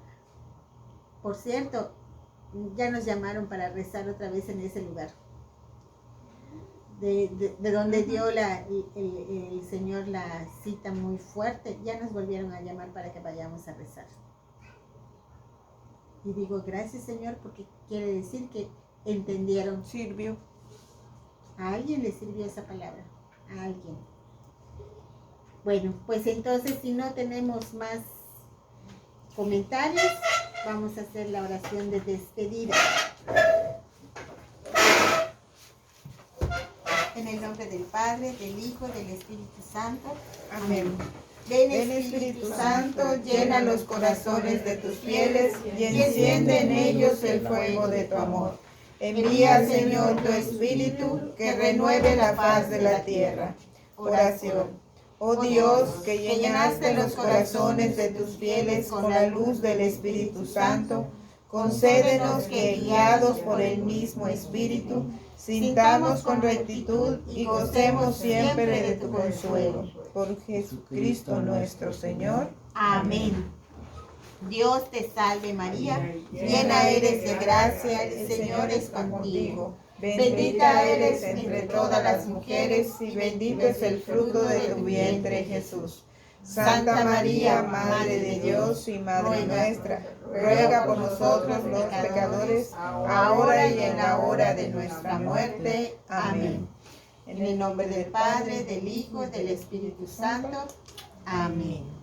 Por cierto, ya nos llamaron para rezar otra vez en ese lugar de donde dio el Señor la cita muy fuerte. Ya nos volvieron a llamar para que vayamos a rezar. Y digo: gracias, Señor, porque quiere decir que entendieron. Sirvió. A alguien le sirvió esa palabra, a alguien. Bueno, pues entonces, si no tenemos más comentarios, vamos a hacer la oración de despedida. En el nombre del Padre, del Hijo, del Espíritu Santo. Amén. Ven, Ven Espíritu Santo, llena los corazones de tus fieles y enciende en ellos el fuego de tu amor. Envía, Señor, tu Espíritu que renueve la faz de la tierra. Oración. Oh Dios, que llenaste los corazones de tus fieles con la luz del Espíritu Santo, concédenos que, guiados por el mismo Espíritu, sintamos con rectitud y gocemos siempre de tu consuelo. Por Jesucristo nuestro Señor. Amén. Dios te salve María, llena eres de gracia, el Señor es contigo. Bendita eres entre todas las mujeres y bendito es el fruto de tu vientre, Jesús. Santa María, Madre de Dios y Madre nuestra, ruega por nosotros los pecadores, ahora y en la hora de nuestra muerte. Amén. En el nombre del Padre, del Hijo y del Espíritu Santo. Amén.